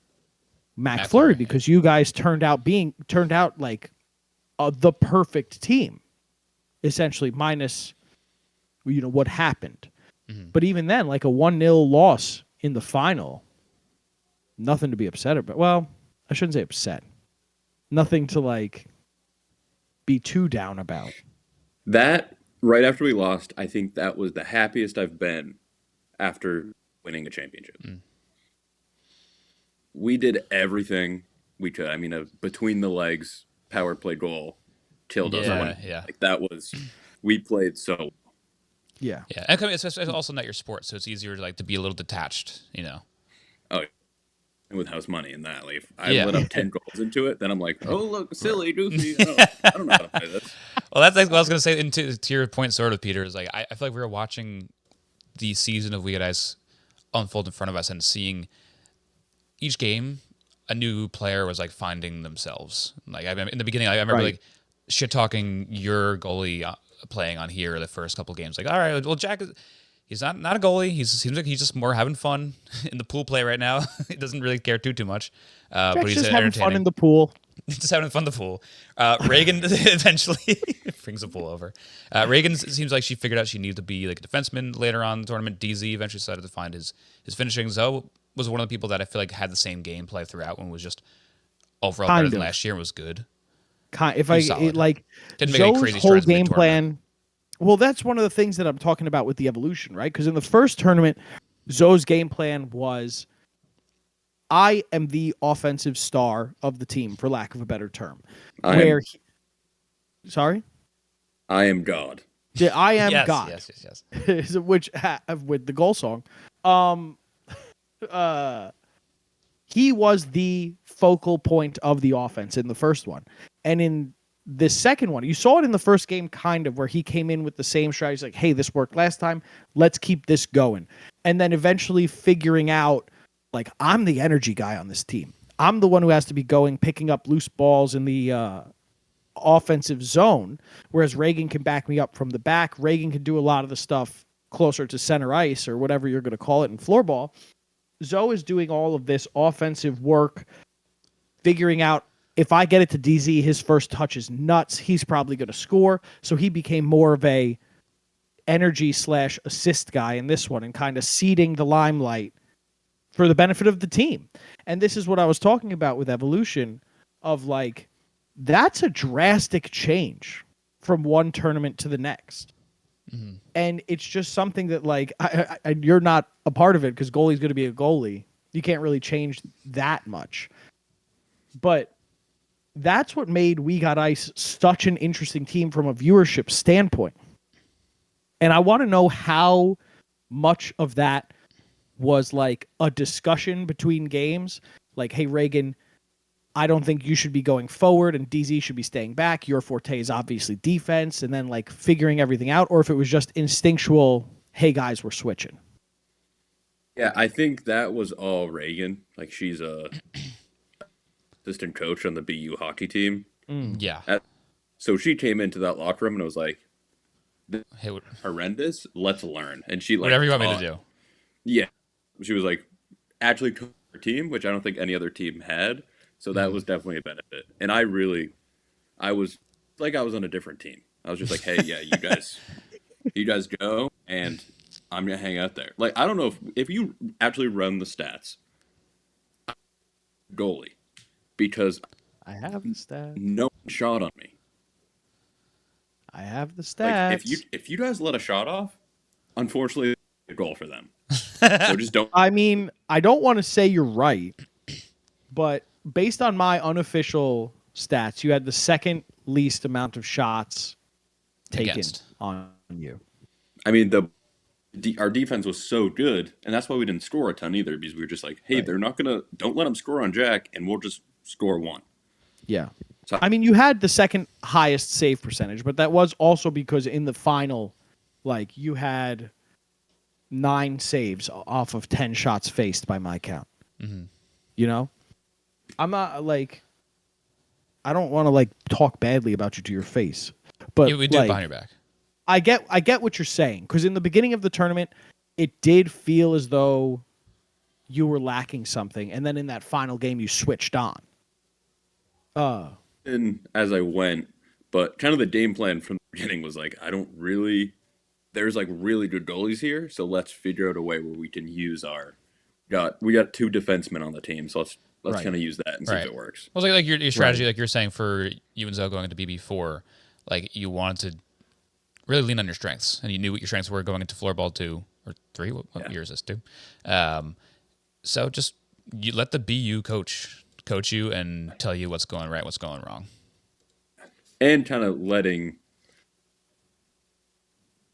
McFlurry because you guys turned out like the perfect team, essentially, minus what happened. But even then, like a 1-0 loss in the final, nothing to be upset about. Well, I shouldn't say upset. Nothing to like be too down about. That right after we lost, I think that was the happiest I've been after winning a championship. We did everything we could. I mean, a between the legs power play goal killed us. Like that was, we played so. Yeah. Yeah, and it's also not your sport, so it's easier to like to be a little detached, Oh, and with house money and that, like if I lit up 10 goals into it, then I'm like, oh look, silly, goofy. I don't know how to play this. Well, that's like what I was gonna say. And to your point, sort of, Peter, is like I feel like we were watching the season of We Got Ice unfold in front of us and seeing each game a new player was like finding themselves. Like in the beginning, I remember like shit talking your goalie playing on here the first couple games. Like, all right, well, Jack, he's not a goalie. He seems like he's just more having fun in the pool play right now. He doesn't really care too much. But he's just having fun in the pool. Just having fun in the pool. Reagan eventually brings the pool over. Reagan seems like she figured out she needed to be like a defenseman later on in the tournament. DZ eventually decided to find his finishing. Zoe was one of the people that I feel like had the same gameplay throughout and was just overall better than last year and was good. If I like didn't make any crazy whole game plan. Well, that's one of the things that I'm talking about with the evolution, right? Because in the first tournament, Zoe's game plan was, I am the offensive star of the team, for lack of a better term. Sorry? I am God. I am God. Yes. Which, with the goal song. He was the focal point of the offense in the first one. And in the second one, you saw it in the first game kind of, where he came in with the same strategy, like, hey, this worked last time, let's keep this going. And then eventually figuring out, like, I'm the energy guy on this team. I'm the one who has to be going, picking up loose balls in the offensive zone, whereas Reagan can back me up from the back. Reagan can do a lot of the stuff closer to center ice or whatever you're going to call it in floorball. Zoe is doing all of this offensive work, figuring out, if I get it to DZ, his first touch is nuts. He's probably going to score. So he became more of a energy/assist guy in this one and kind of ceding the limelight for the benefit of the team. And this is what I was talking about with evolution of like, that's a drastic change from one tournament to the next. Mm-hmm. And it's just something that like, you're not a part of it because goalie's going to be a goalie. You can't really change that much. But that's what made We Got Ice such an interesting team from a viewership standpoint. And I want to know how much of that was like a discussion between games. Like, hey, Reagan, I don't think you should be going forward and DZ should be staying back. Your forte is obviously defense, and then like figuring everything out. Or if it was just instinctual, hey, guys, we're switching. Yeah, I think that was all Reagan. Like, she's a assistant coach on the BU hockey team. Yeah. So she came into that locker room and was like, "Hey, horrendous. Let's learn." And she like, whatever you want me to do. Yeah, she was like actually coaching her team, which I don't think any other team had. So that was definitely a benefit. And I was like, I was on a different team. I was just like, hey, yeah, you guys go, and I'm gonna hang out there. Like, I don't know if you actually run the stats, goalie. Because I have the stats. No one shot on me. I have the stats. Like, if you guys let a shot off, unfortunately, a goal for them. So just don't. I mean, I don't want to say you're right, but based on my unofficial stats, you had the second least amount of shots taken on you. I mean, our defense was so good, and that's why we didn't score a ton either, because we were just like, hey, they're not gonna, don't let them score on Jack, and we'll just score one. Yeah. So, I mean, you had the second highest save percentage, but that was also because in the final, like, you had 9 saves off of 10 shots faced by my count. Mm-hmm. You know? I'm not, like, I don't want to, like, talk badly about you to your face. But yeah, we do it behind your back. I get what you're saying, because in the beginning of the tournament, it did feel as though you were lacking something, and then in that final game, you switched on. And as I went, but kind of the game plan from the beginning was like, I don't really. There's like really good goalies here, so let's figure out a way where we can use our. We got two defensemen on the team, so let's Right. kind of use that and see if Right. it works. Well, like your strategy, Right. like you're saying for you and Zoe going into BB4, like you wanted to really lean on your strengths, and you knew what your strengths were going into floorball 2 or 3. What year is this 2? So just you let the BU coach you and tell you what's going right, what's going wrong. And kind of letting.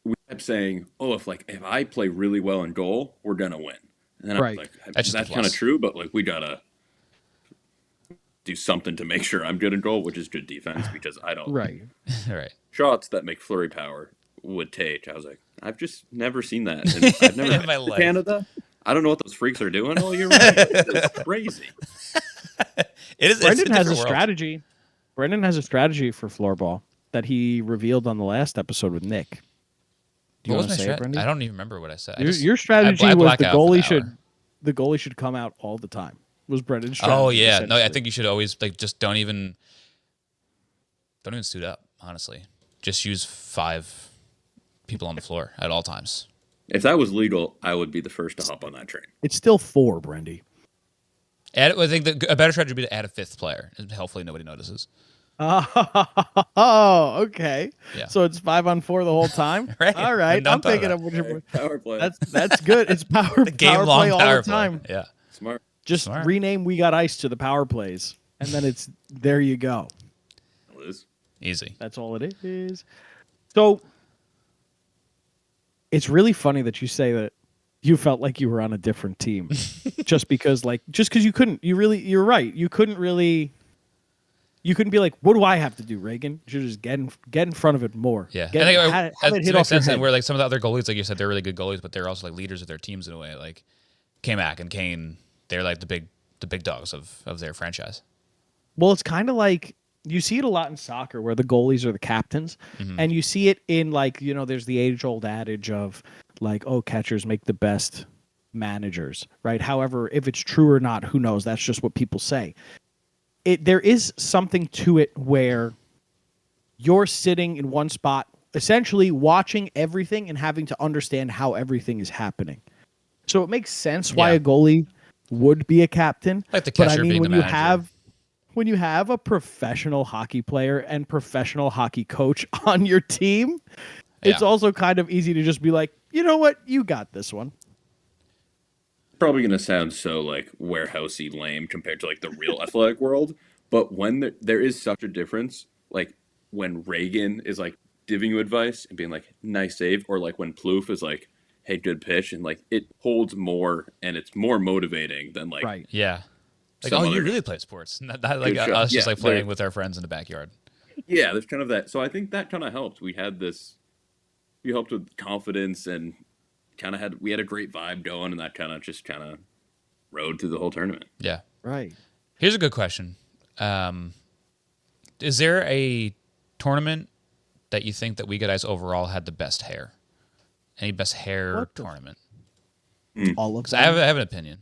We kept saying, "Oh, if I play really well in goal, we're gonna win." And then I was Right. like, That's just a "That's kind of plus. true, but like we gotta do something to make sure I'm good in goal, which is good defense because I don't Right. Right. shots that make flurry power would take." I was like, I've just never seen that, and I've never In been my to life. Canada. I don't know what those freaks are doing all year round. It's crazy. It is. Brendan it's has a different world. strategy. Brendan has a strategy for floorball that he revealed on the last episode with Nick. Do you What want was to my say it, strat? Brendan? I don't even remember what I said. Your strategy I was black the out for goalie the should hour. come out all the time. Was Brendan's strategy? Oh yeah, no, I essentially. think you should always like just don't even suit up. Honestly, just use 5 people on the floor at all times. If that was legal, I would be the first to hop on that train. It's still 4, Brendy. I think a better strategy would be to add a 5th player, and hopefully nobody notices. Oh, okay. Yeah. So it's 5-on-4 the whole time. Right. All I right. hadn't I'm thought of picking that. up what you're. Power play. That's good. It's power The game power long play all power the play. time. Yeah. Smart. Just Smart. rename "We Got Ice" to the power plays, and then it's there. You go. Liz. Easy. That's all it is. So it's really funny that you say that you felt like you were on a different team, just because you couldn't. You're right. You couldn't really. You couldn't be like, what do I have to do, Reagan? You should just get in front of it more. Yeah. Get, I think have that it hit makes off your sense. head. And where like some of the other goalies, like you said, they're really good goalies, but they're also like leaders of their teams in a way. Like K-Mac and Kane, they're like the big dogs of their franchise. Well, it's kind of like you see it a lot in soccer where the goalies are the captains, and you see it in there's the age-old adage of like, oh, catchers make the best managers, right? However, if it's true or not, who knows? That's just what people say. There is something to it where you're sitting in one spot, essentially watching everything and having to understand how everything is happening. So it makes sense why Yeah. a goalie would be a captain. Like the But I catcher mean, being when the you manager. have a professional hockey player and professional hockey coach on your team, it's Yeah. also kind of easy to just be like, you know what, you got this one. Probably gonna sound so like warehousey lame compared to like the real athletic world, but when there is such a difference, like when Reagan is like giving you advice and being like nice save, or like when Plouffe is like, hey, good pitch, and like it holds more and it's more motivating than like Right. Yeah. Like, some oh, you other really play sports. Not like Good shot. us just Yeah, like playing they're- with our friends in the backyard. yeah. There's kind of that. So I think that kind of helped. We helped with confidence and we had a great vibe going, and that kind of rode through the whole tournament. Yeah. Right. Here's a good question. Is there a tournament that you think that We Get Ice overall had the best hair? Any best hair What the- tournament? All of Because I them. have an opinion.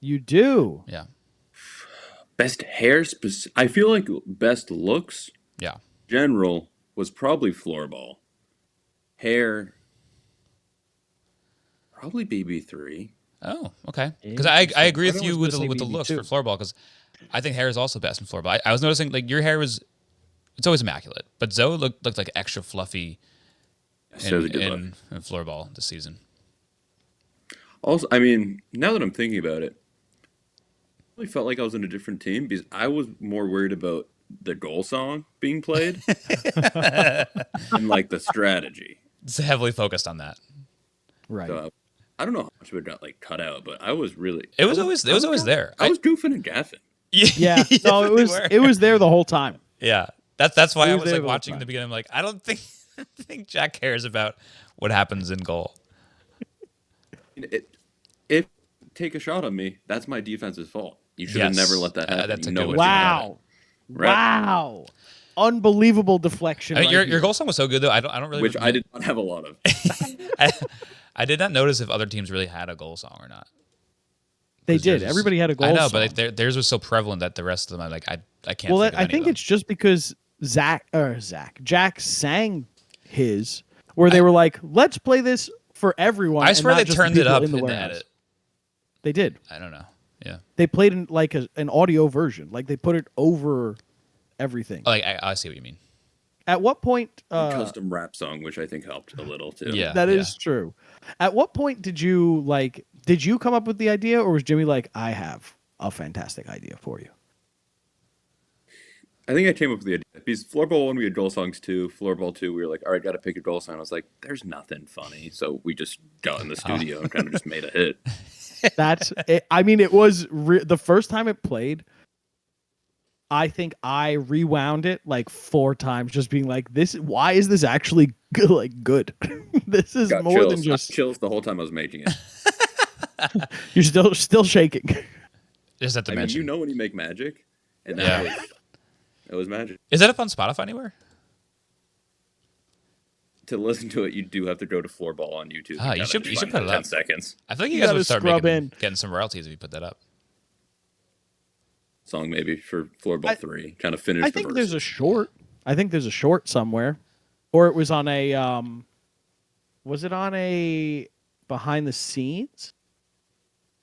You do. Yeah. Best hair, I feel like best looks Yeah. general was probably floorball. Hair, probably BB3. Oh, okay. Because I agree with I you was with gonna the say looks BB2. for floorball because I think hair is also best in floorball. I was noticing like your hair was it's always immaculate, but Zoe looked like extra fluffy So it was a good look. in floorball this season. Also, I mean, now that I'm thinking about it, I really felt like I was in a different team because I was more worried about the goal song being played and like the strategy. It's heavily focused on that. Right. So I don't know how much of it got like cut out, but I was really. It was always there. I was goofing and gaffing. Yeah. You No, really it was were. it was there the whole time. Yeah, that's why It I was was there like the whole watching time. the beginning. I'm like, I don't think Jack cares about what happens in goal. If take a shot on me, that's my defense's fault. You should have Yes. never let that happen. That's You a know good what way you to have. Wow. Right. Wow. unbelievable deflection. I mean, right your here. goal song was so good though. I don't really. which I did not have a lot of. I did not notice if other teams really had a goal song or not. They 'Cause did. theirs is- Everybody had a goal I know, song. but theirs was so prevalent that the rest of them, I can't. Well, think of I any think of them. it's just because Jack sang his, where they were like, "Let's play this for everyone." I and swear not they just the turned it people up in the in the warehouse. edit. They did. I don't know. Yeah. They played in like an audio version. Like they put it over everything. Like I see what you mean. At what point? Custom rap song, which I think helped a little too. Yeah. That is true. At what point did you come up with the idea, or was Jimmy like, "I have a fantastic idea for you"? I think I came up with the idea because Floorball 1 we had goal songs too. Floorball 2 we were like, all right, got to pick a goal song. I was like, there's nothing funny, so we just got in the studio and kind of just made a hit. That's it. I mean, it was the first time it played. I think I rewound it like 4 times, just being like, "This. Why is this actually good? Like good? This is Got more chills. than just chills the whole time I was making it. you're still shaking." Just have to I mean, mention. you know when you make magic, and Yeah. that was magic. Is that up on Spotify anywhere? To listen to it, you do have to go to Floorball on YouTube. Ah, and you kinda should just put find it 10 up. seconds. I feel like you You guys gotta would start scrub getting some royalties if you put that up. Song maybe for Floorball 3. Kind of finish I the think verse. there's a short. I think there's a short somewhere, or it was on a. Was it on a behind the scenes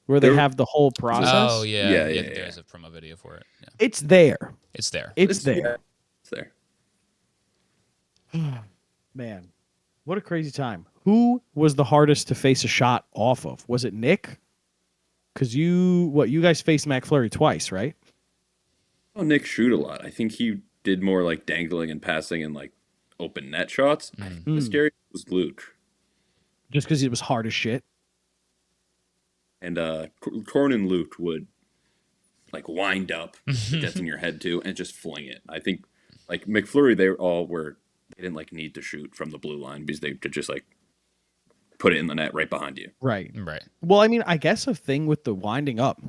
where they There- have the whole process? Oh yeah, Yeah, yeah. yeah, There's yeah. a promo video for it. Yeah, It's there. it's there. It's there. It's there. Man, what a crazy time. Who was the hardest to face a shot off of? Was it Nick? Because you guys faced McFlurry twice, right? Oh, Nick shoot a lot. I think he did more like dangling and passing and like open net shots. I think the scary was Luke. Just because it was hard as shit. And Corn and Luke would like wind up, gets in your head too, and just fling it. I think like McFlurry, they didn't like need to shoot from the blue line because they could just like put it in the net right behind you. Right. Right. Well, I mean, I guess a thing with the winding up,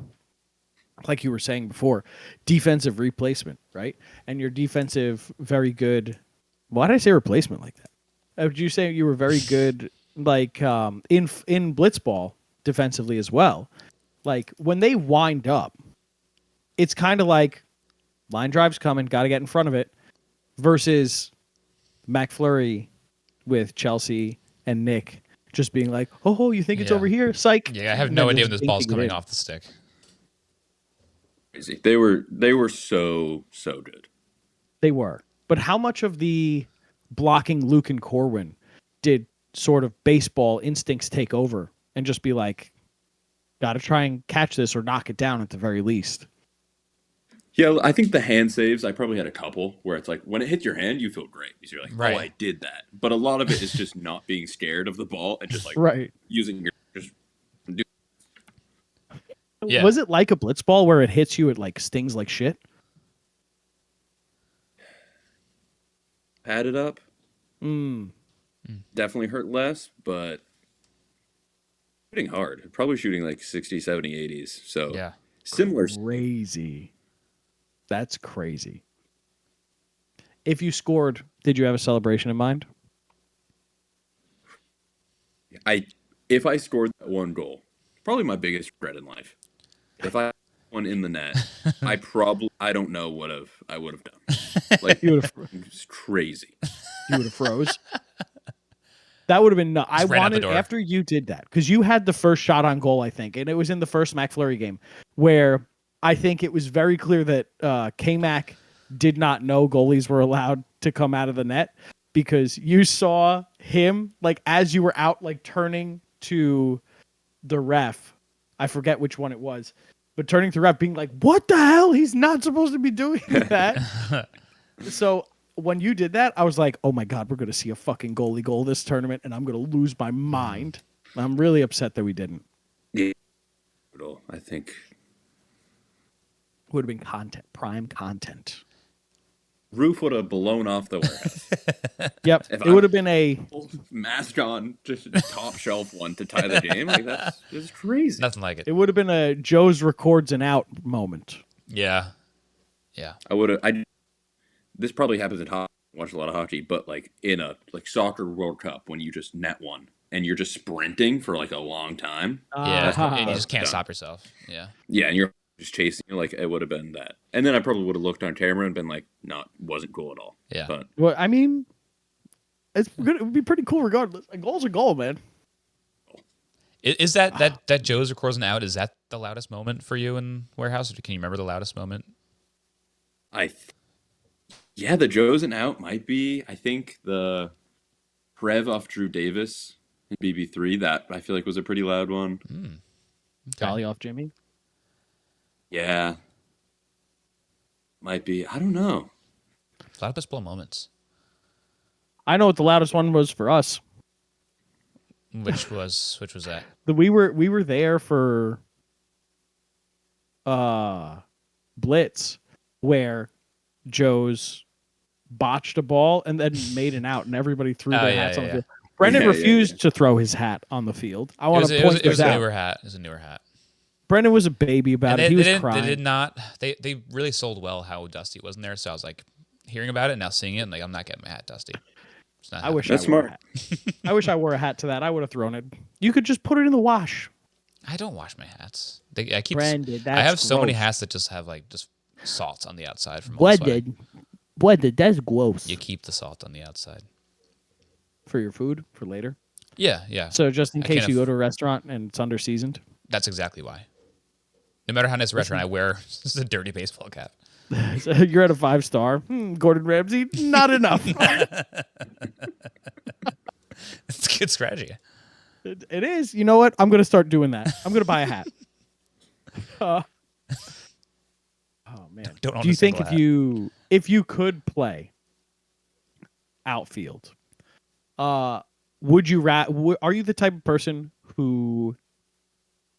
like you were saying before, defensive replacement, right? And your defensive, very good. Why did I say replacement like that? Would you say you were very good, like in blitzball defensively as well? Like when they wind up, it's kind of like line drive's coming, got to get in front of it, versus McFlurry with Chelsea and Nick just being like, "Oh, you think it's Yeah. over here? Psych!" Yeah, I have And no then idea just when this ball's dinking it coming in. off the stick. Crazy. They were so good. They were. But how much of the blocking Luke and Corwin did sort of baseball instincts take over and just be like, got to try and catch this or knock it down at the very least? Yeah, I think the hand saves, I probably had a couple where it's like when it hits your hand, you feel great because you're like, Right. oh, I did that. But a lot of it is just not being scared of the ball and just like Right. using your just do. Yeah. Was it like a blitzball where it hits you, it like stings like shit? Pad it up. Mm. Definitely hurt less, but shooting hard. Probably shooting like 60, 70, 80s. So Yeah. similar. Crazy. That's crazy. If you scored, did you have a celebration in mind? If I scored that one goal, probably my biggest regret in life. If I had one in the net, I don't know what I would have done. Like You would have it's crazy. froze. That would have been I Just ran out the wanted door. after you did that because you had the first shot on goal, I think, and it was in the first McFlurry game where I think it was very clear that K-Mac did not know goalies were allowed to come out of the net because you saw him like as you were out like turning to the ref. I forget which one it was, but turning to ref being like, "What the hell? He's not supposed to be doing that." So when you did that, I was like, "Oh my god, we're going to see a fucking goalie goal this tournament and I'm going to lose my mind." I'm really upset that we didn't. Yeah. I think Would have been content, prime content. roof would have blown off the warehouse. Yep. If It I- would have been a Mask on, just a top shelf one to tie the game. Like that's crazy. Nothing like it. it would have been a Joe's records an out moment. Yeah. Yeah. I would have. this probably happens in hockey. I watch a lot of hockey, but like in a like soccer World Cup when you just net one and you're just sprinting for like a long time. Yeah, That's what and you I've just can't done. stop yourself. Yeah. Yeah, and you're just chasing. Like it would have been that, and then I probably would have looked on camera and been like, "Not wasn't cool at all." Yeah. But Well, I mean, it's good. It would be pretty cool regardless. A goal's a goal, man. Is that Joe's recording out? Is that the loudest moment for you in Warehouse? Or can you remember the loudest moment? I, yeah, the Joe's and out might be. I think the Prev off Drew Davis in BB3 that I feel like was a pretty loud one. Okay. Dolly off Jimmy. Yeah, might be. I don't know. A lot of baseball moments. I know what the loudest one was for us. Which was that? We were there for Blitz, where Joe's botched a ball and then made an out, and everybody threw their hats on the field. Brendan Yeah, refused to throw his hat on the field. I want to point it was this a out. newer hat. It was a newer hat. Brendan was a baby about it. He was crying. They did not. They really sold well how Dusty wasn't there. So I was like hearing about it and now seeing it, and like I'm not getting my hat Dusty. It's not I wish That's I wore a smart. hat. I wish I wore a hat to that. I would have thrown it. You could just put it in the wash. I don't wash my hats. I keep. Brendan, I have that's so many gross. hats that just have like just salt on the outside from all the sweat. Brendan, that's gross. You keep the salt on the outside. For your food for later. Yeah. So just in I case can't you go to a restaurant and it's under seasoned. That's exactly why. No matter how nice a restaurant, I wear just a dirty baseball cap. So you're at a 5-star. Gordon Ramsay, not enough. It's a good strategy. It is. You know what? I'm going to start doing that. I'm going to buy a hat. Oh man. Don't own Do you a think single if you could play outfield, would you are you the type of person who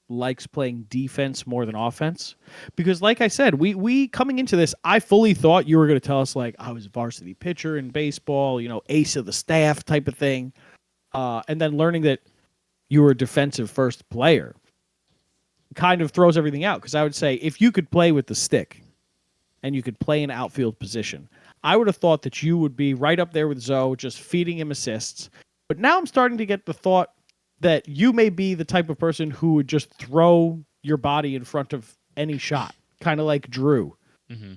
likes playing defense more than offense? Because like I said, we coming into this, I fully thought you were going to tell us like I was a varsity pitcher in baseball, ace of the staff type of thing. And then learning that you were a defensive first player kind of throws everything out. Because I would say if you could play with the stick and you could play an outfield position, I would have thought that you would be right up there with Zoe, just feeding him assists. But now I'm starting to get the thought that you may be the type of person who would just throw your body in front of any shot, kind of like Drew. Mm-hmm.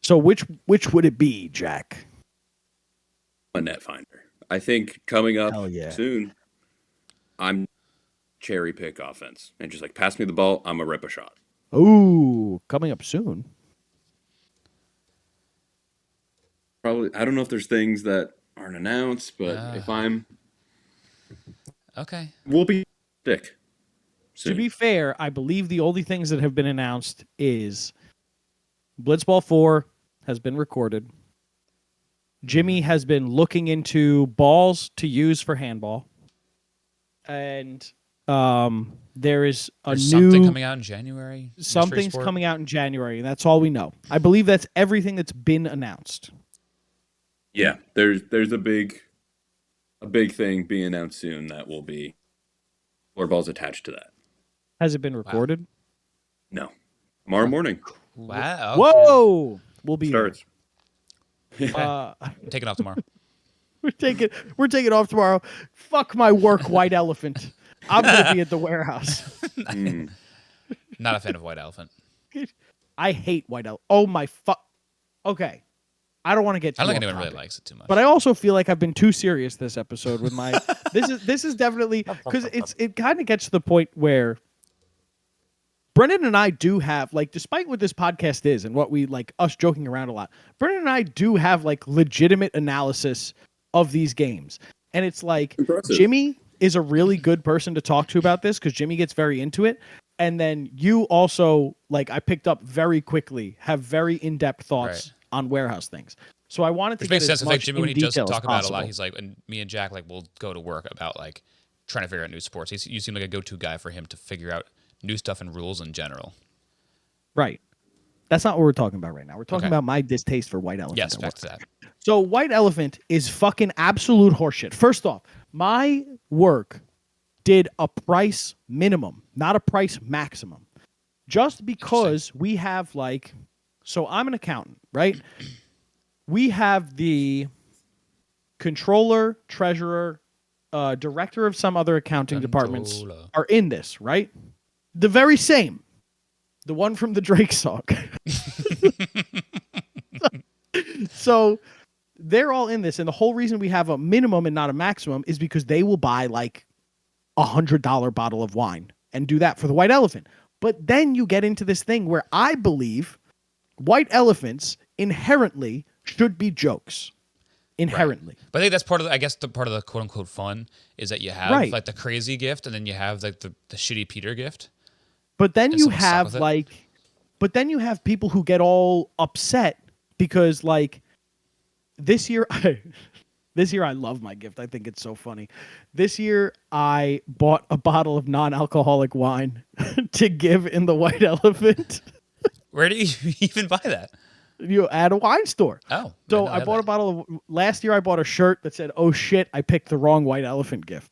So which would it be, Jack? A net finder. I think coming up Hell yeah. soon, I'm cherry pick offense and just like pass me the ball, I'm a rip a shot. Ooh, coming up soon. Probably, I don't know if there's things that aren't announced, but if I'm, Okay. we'll be stick. To be fair, I believe the only things that have been announced is Blitzball 4 has been recorded. Jimmy has been looking into balls to use for handball. And there is There's new something coming out in January. something's coming out in January, and that's all we know. I believe that's everything that's been announced. Yeah, there's a big thing being announced soon that will be florballs attached to that. Has it been recorded? No, tomorrow morning Wow. Whoa! We'll be starts. there. Taking off tomorrow. We're taking off tomorrow. Fuck my work, White Elephant. I'm gonna be at the warehouse. Not a fan of White Elephant. I hate White Elephant. Oh my fuck. Okay, I don't want to get. I don't think off anyone really topic. likes it too much. But I also feel like I've been too serious this episode with my. This is definitely because it kind of gets to the point where Brendan and I do have like, despite what this podcast is and what we like us joking around a lot, Brendan and I do have like legitimate analysis of these games, and it's like Impressive. Jimmy is a really good person to talk to about this because Jimmy gets very into it. And then you also, like I picked up very quickly, have very in-depth thoughts on warehouse things. So I wanted to Which get makes as sense. In fact, much Jimmy, in when he does detail as talk about it a lot, possible. he's like, and me and Jack, like, we'll go to work about like trying to figure out new sports. You seem like a go-to guy for him to figure out new stuff and rules in general. Right. That's not what we're talking about right now. We're talking Okay. about my distaste for White Elephant. Yes, at back work. to that. So White Elephant is fucking absolute horseshit. First off, my work did a price minimum, not a price maximum. Just because we have like, so I'm an accountant, right? we have the controller, treasurer, director of some other accounting departments Controller. are in this, right? The very same. The one from the Drake song. So they're all in this. And the whole reason we have a minimum and not a maximum is because they will buy like $100 bottle of wine and do that for the white elephant. But then you get into this thing where I believe white elephants inherently should be jokes. Inherently. Right. But I think that's part of I guess the part of the quote unquote fun is that you have Right. like the crazy gift and then you have like the shitty Peter gift. But then And you someone stuck have with it. like, but then you have people who get all upset because like this year, this year I love my gift. I think it's so funny. This year I bought a bottle of non-alcoholic wine to give in the white elephant. Where do you even buy that? You at a wine store. Oh. So I bought a bottle of last year. I bought a shirt that said, "Oh shit, I picked the wrong white elephant gift."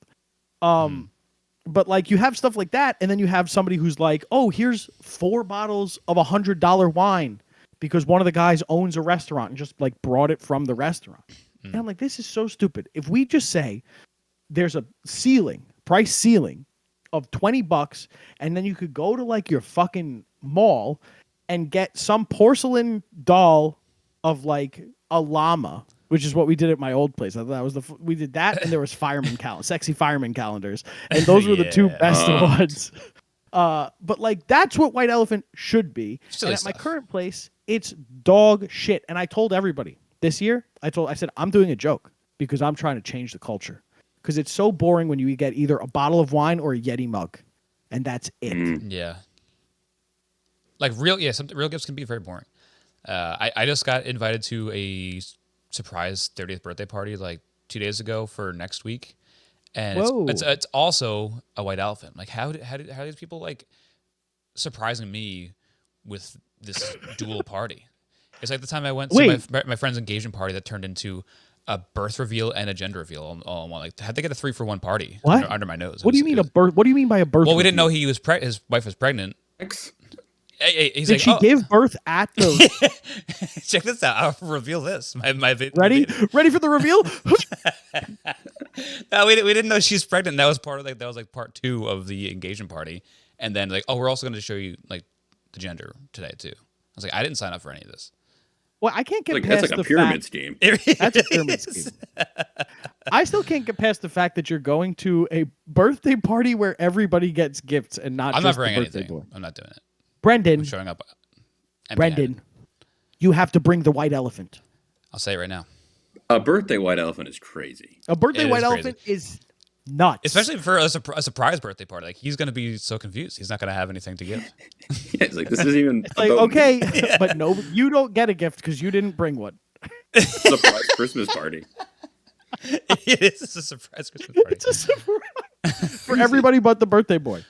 But like you have stuff like that, and then you have somebody who's like, "Oh, here's 4 bottles of $100 wine because one of the guys owns a restaurant and just like brought it from the restaurant." And I'm like, this is so stupid. If we just say there's a price ceiling of $20, and then you could go to like your fucking mall and get some porcelain doll of like a llama, which is what we did at my old place. I thought that was we did that, and there was sexy fireman calendars, and those were the 2 Yeah. best ones. But like that's what white elephant should be. Silly And at my stuff. current place, it's dog shit. And I told everybody this year, I said I'm doing a joke because I'm trying to change the culture. Because it's so boring when you get either a bottle of wine or a Yeti mug, and that's it. Yeah. Like real gifts can be very boring. I just got invited to a surprise 30th birthday party like 2 days ago for next week, and Whoa. it's also a white elephant. Like how are these people like surprising me with this dual party? It's like the time I went to Wait. my friend's engagement party that turned into a birth reveal and a gender reveal all in one. Like how'd they get a 3-for-1 party What? under my nose? What do you mean a birth? What do you mean by a birth? Well, we didn't know reveal? his wife was pregnant. X. He's Did like, she oh, give birth at the? check this out. I'll reveal this. Ready? Ready for the reveal? No, we didn't know she's pregnant. That was part 2 of the engagement party. And then like, oh, we're also going to show you like the gender today too. I was like, I didn't sign up for any of this. Well, I can't get Like past that's like the a pyramid fact. scheme. That's a pyramid scheme. I still can't get past the fact that you're going to a birthday party where everybody gets gifts and not I'm not just the bringing birthday anything. boy. I'm not doing it. Brendan, I'm showing up. Brendan, you have to bring the white elephant. I'll say it right now. A birthday white elephant is crazy. A birthday It is white crazy. elephant is nuts. Especially for a surprise birthday party. Like he's going to be so confused. He's not going to have anything to give. Yeah, it's like this isn't even like, about okay, but no, you don't get a gift because you didn't bring one. surprise Christmas party. It is a surprise Christmas party. It's a surprise for everybody but the birthday boy.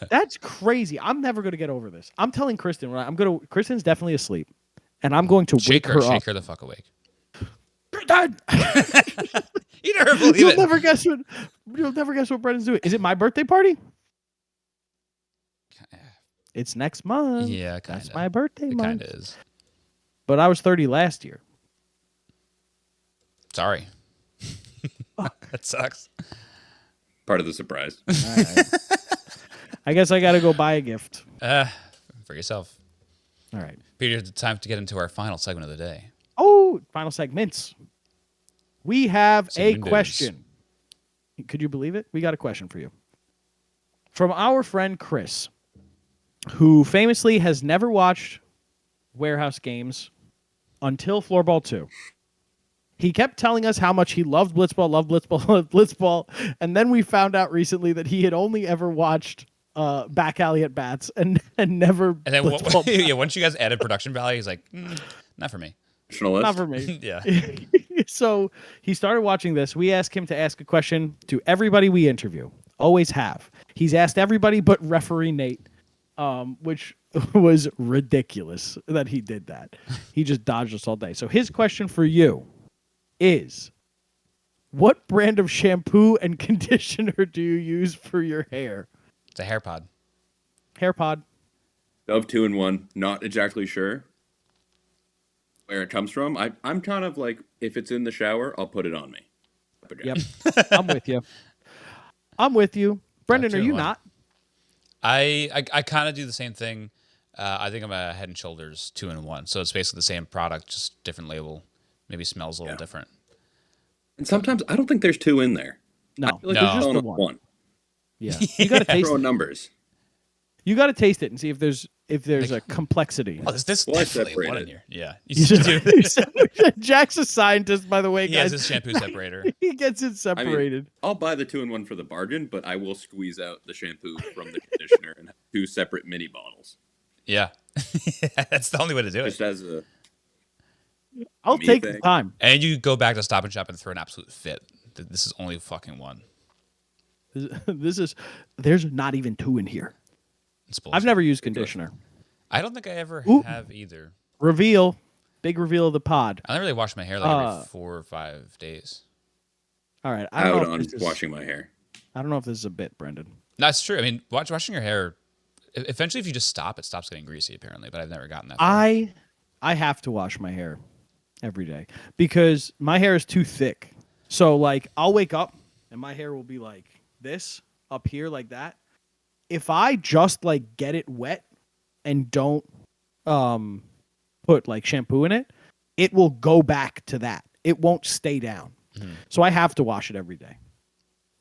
That's crazy. I'm never going to get over this. I'm telling Kristen, Kristen's definitely asleep, and I'm going to Shake wake her shake up. her the fuck awake. Dad! You never believe You'll it. never guess what Brendan's doing. Is it my birthday party? It's next month. Yeah, kind of. That's my birthday It month. kind of is. But I was 30 last year. Sorry. That sucks. Part of the surprise. All right. I guess I got to go buy a gift. For yourself. All right. Peter, it's time to get into our final segment of the day. Oh, final segments. We have a Segmentos. question. Could you believe it? We got a question for you. From our friend Chris, who famously has never watched Warehouse Games until Floorball 2. He kept telling us how much he loved Blitzball, loved Blitzball, and then we found out recently that he had only ever watched Back Alley at Bats and never And then Blitzball. yeah, once you guys added production value, he's like, not for me. Not for me. Yeah. So he started watching this. We asked him to ask a question to everybody we interview. Always have. He's asked everybody but referee Nate, which was ridiculous that he did that. He just dodged us all day. So his question for you is, what brand of shampoo and conditioner do you use for your hair? It's a hair pod. Hair pod. Of 2 and 1. Not exactly sure. where it comes from. I'm kind of like, if it's in the shower, I'll put it on me. Yep. I'm with you. I'm with you. Brendan, are you 2-1. not? I kind of do the same thing. I think I'm a Head and Shoulders 2-1. So it's basically the same product, just different label. Maybe smells a little different. And sometimes I don't think there's 2 in there. I No. feel like No. there's Just just the one. one. Yeah. You got to taste Throwing it. numbers. You got to taste it and see if there's a complexity. Oh, this Well, I definitely one in separated. here. Yeah. Jack's a scientist, by the way, He has guys. his shampoo separator. He gets it I mean, separated. I'll buy the 2-in-1 for the bargain, but I will squeeze out the shampoo from the conditioner and have 2 separate mini bottles. Yeah. That's the only way to do it. Just as a I'll me take the thing. time. And you go back to Stop and Shop and throw an absolute fit. This is only fucking one. There's not even 2 in here. It's bullshit. I've never used conditioner. I don't think I ever Ooh. have either. Reveal, big reveal of the pod. I don't really wash my hair like every 4 or 5 days. All right, I don't Out know on if this is, washing my hair. I don't know if this is a bit, Brendan. That's true. I mean, washing your hair. Eventually, if you just stop, it stops getting greasy. Apparently, but I've never gotten that far. I have to wash my hair every day because my hair is too thick. So like I'll wake up and my hair will be like this up here like that. If I just like get it wet and don't put like shampoo in it, it will go back to that. It won't stay down. So I have to wash it every day.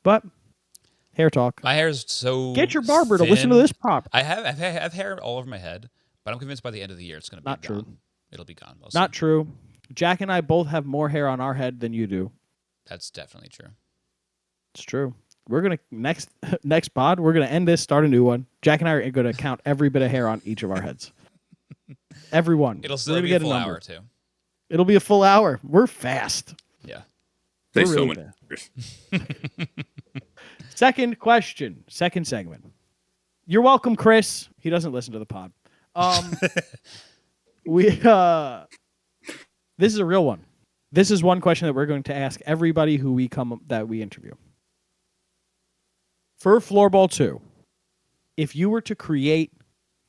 But hair talk. My hair is so. Get your barber to listen to thin. this pop. I have hair all over my head, but I'm convinced by the end of the year it's going to be Not true. gone. It'll be gone. We'll Not see. true. Jack and I both have more hair on our head than you do. That's definitely true. It's true. We're gonna next pod. We're gonna end this, start a new one. Jack and I are gonna count every bit of hair on each of our heads. Every one. It'll We're still gonna be a get full number. hour too. It'll be a full hour. We're fast. Yeah. Say We're so really many fast. years. Second question. Second segment. You're welcome, Chris. He doesn't listen to the pod. This is a real one. This is one question that we're going to ask everybody who we interview. For Floorball 2, if you were to create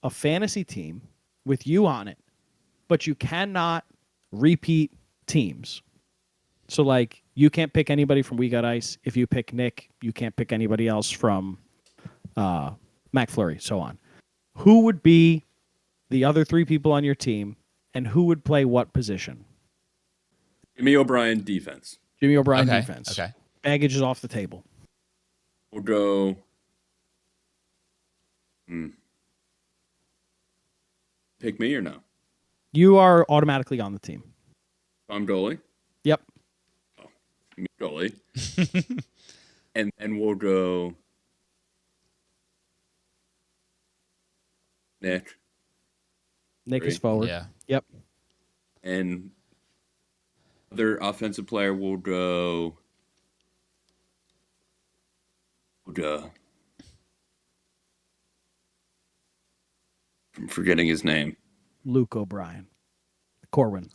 a fantasy team with you on it, but you cannot repeat teams. So like you can't pick anybody from We Got Ice. If you pick Nick, you can't pick anybody else from McFlurry, so on. Who would be the other 3 people on your team, and who would play what position? Jimmy O'Brien defense. Jimmy O'Brien Okay. defense. Okay. Baggage is off the table. We'll go. Pick me or no? You are automatically on the team. I'm goalie. Yep. Me goalie. and we'll go. Nick Nick is Great. forward. Yeah. Yep. and other offensive player will go. I'm forgetting his name. Luke O'Brien. Corwin.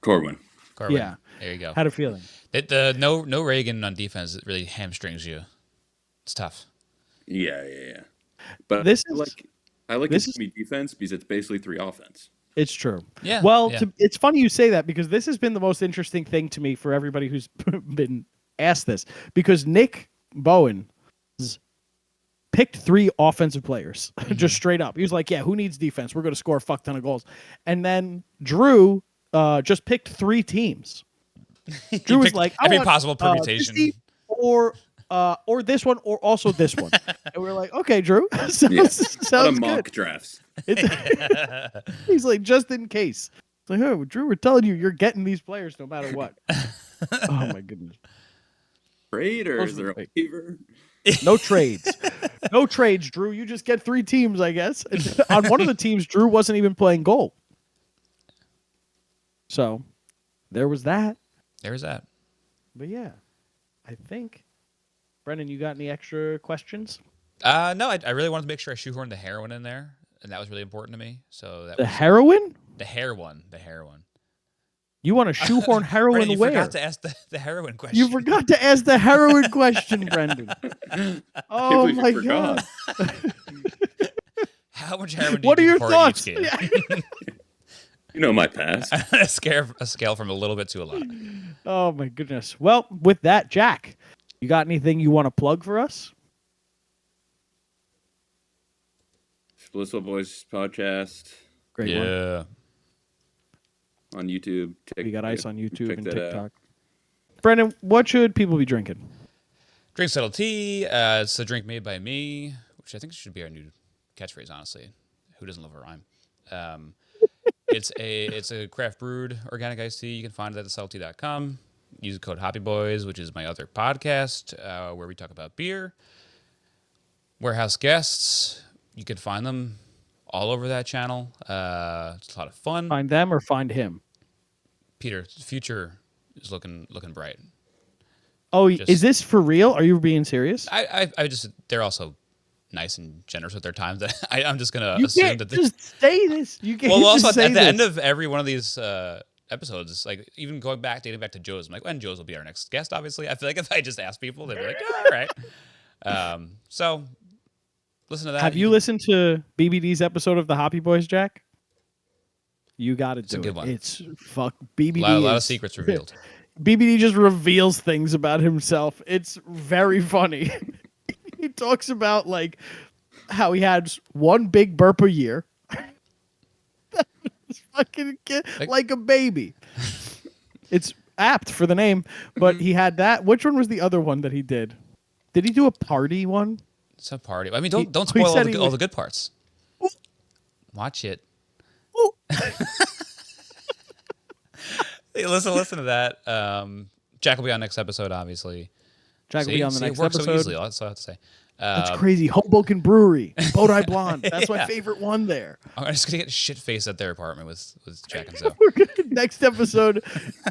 Corwin. Yeah. There you go. Had a feeling. The no Reagan on defense, it really hamstrings you. It's tough. Yeah. But This I like this his Jimmy defense because it's basically 3 offense. It's true. Yeah. Well, yeah. it's funny you say that because this has been the most interesting thing to me for everybody who's been asked this. Because Nick Bowen picked 3 offensive players, just straight up. He was like, yeah, who needs defense? We're going to score a fuck ton of goals. And then Drew just picked 3 teams. Drew was picked like, I every want, possible this permutation. team or this one or also this one. And we're like, okay, Drew. Sounds A lot of good. mock drafts. He's like, just in case. It's like, oh, Drew, we're telling you, you're getting these players no matter what. Oh my goodness. Trade or is there a Wait. waiver? No trades. No trades, Drew. You just get 3 teams, I guess. And on one of the teams, Drew wasn't even playing goal. So there was that. There's that. But yeah, I think, Brendan, you got any extra questions? No, I really wanted to make sure I shoehorned the heroin in there, and that was really important to me. So that The was heroin? the hair one. You want to shoehorn heroin Brendan, you where? forgot to ask the heroin question. You forgot to ask the heroin question, Brendan. Oh believe you my forgot. god. How much heroin do What are you your do before thoughts? each game? You know my past. a scale from a little bit to a lot. Oh my goodness. Well, with that, Jack, you got anything you want to plug for us? Blissful Boys podcast Great one. Yeah. on YouTube. We got ice on YouTube check and that out. TikTok. Brendan, what should people be drinking? Drink Settle Tea. It's a drink made by me, which I think should be our new catchphrase, honestly. Who doesn't love a rhyme? It's a craft brewed organic iced tea. You can find it at theselty.com. Use the code Hoppy Boys, which is my other podcast, where we talk about beer. Warehouse guests. You can find them all over that channel. It's a lot of fun. Find them or find him? Peter, the future is looking bright. Oh, Just- is this for real? Are you being serious? I just they're also nice and generous with their time. That I'm just gonna You assume can't that. just say this. You can't Well, just also say at the this. end of every one of these episodes, like even dating back to Joe's, I'm like, when Joe's will be our next guest. Obviously, I feel like if I just ask people, they'd be like, all right. So listen to that. Have you listened to BBD's episode of the Hoppy Boys, Jack? You got to do a good it. one. It's fuck BBD. A lot of is- secrets revealed. BBD just reveals things about himself. It's very funny. He talks about like how he had one big burp a year. Fucking kid, like a baby. It's apt for the name, but he had that. Which one was the other one that he did? Did he do a party one? It's a party. I mean, He- don't he spoil said he all was- the good parts. Watch it. Ooh. Hey, listen to that. Jack will be on next episode, obviously. Jack will be on the next it works episode. so easily. That's all I have to say. That's crazy. Hoboken Brewery, Bodhi Blonde. That's my Yeah. favorite one there. I'm just gonna get shit faced at their apartment with Jack and Zoe. We're gonna, next episode,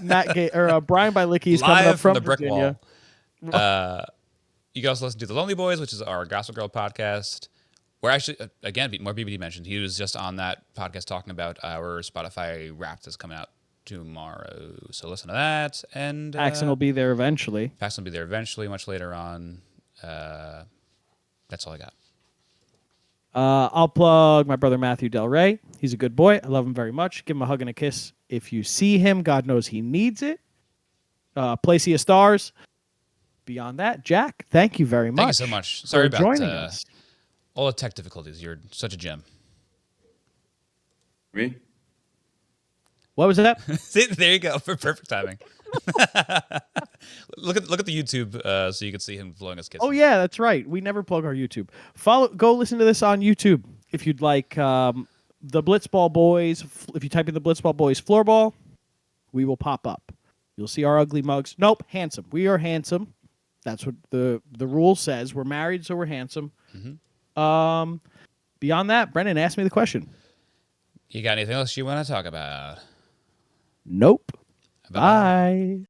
Brian Bylicki is coming up Live from the brick Virginia. wall. You can also listen to The Lonely Boys, which is our Gossip Girl podcast. Where actually, again, more BBD mentioned. He was just on that podcast talking about our Spotify Wrapped that's coming out tomorrow. So listen to that. And Paxton will be there eventually. Paxton will be there eventually, much later on. That's all I got. I'll plug my brother Matthew Del Rey. He's a good boy. I love him very much. Give him a hug and a kiss if you see him. God knows he needs it. Play Sea of Stars. Beyond that, Jack, thank you very much. Thank you so much. Sorry for about joining us. all the tech difficulties. You're such a gem. Me? What was that? See, there you go. For perfect timing. look at the YouTube so you can see him blowing his kisses. Oh yeah, that's right. We never plug our YouTube. Go listen to this on YouTube if you'd like. The Blitzball Boys. If you type in the Blitzball Boys floorball, we will pop up. You'll see our ugly mugs. Nope, handsome. We are handsome. That's what the rule says. We're married, so we're handsome. Mm-hmm. Beyond that, Brendan, ask me the question. You got anything else you want to talk about? Nope. Bye-bye. Bye.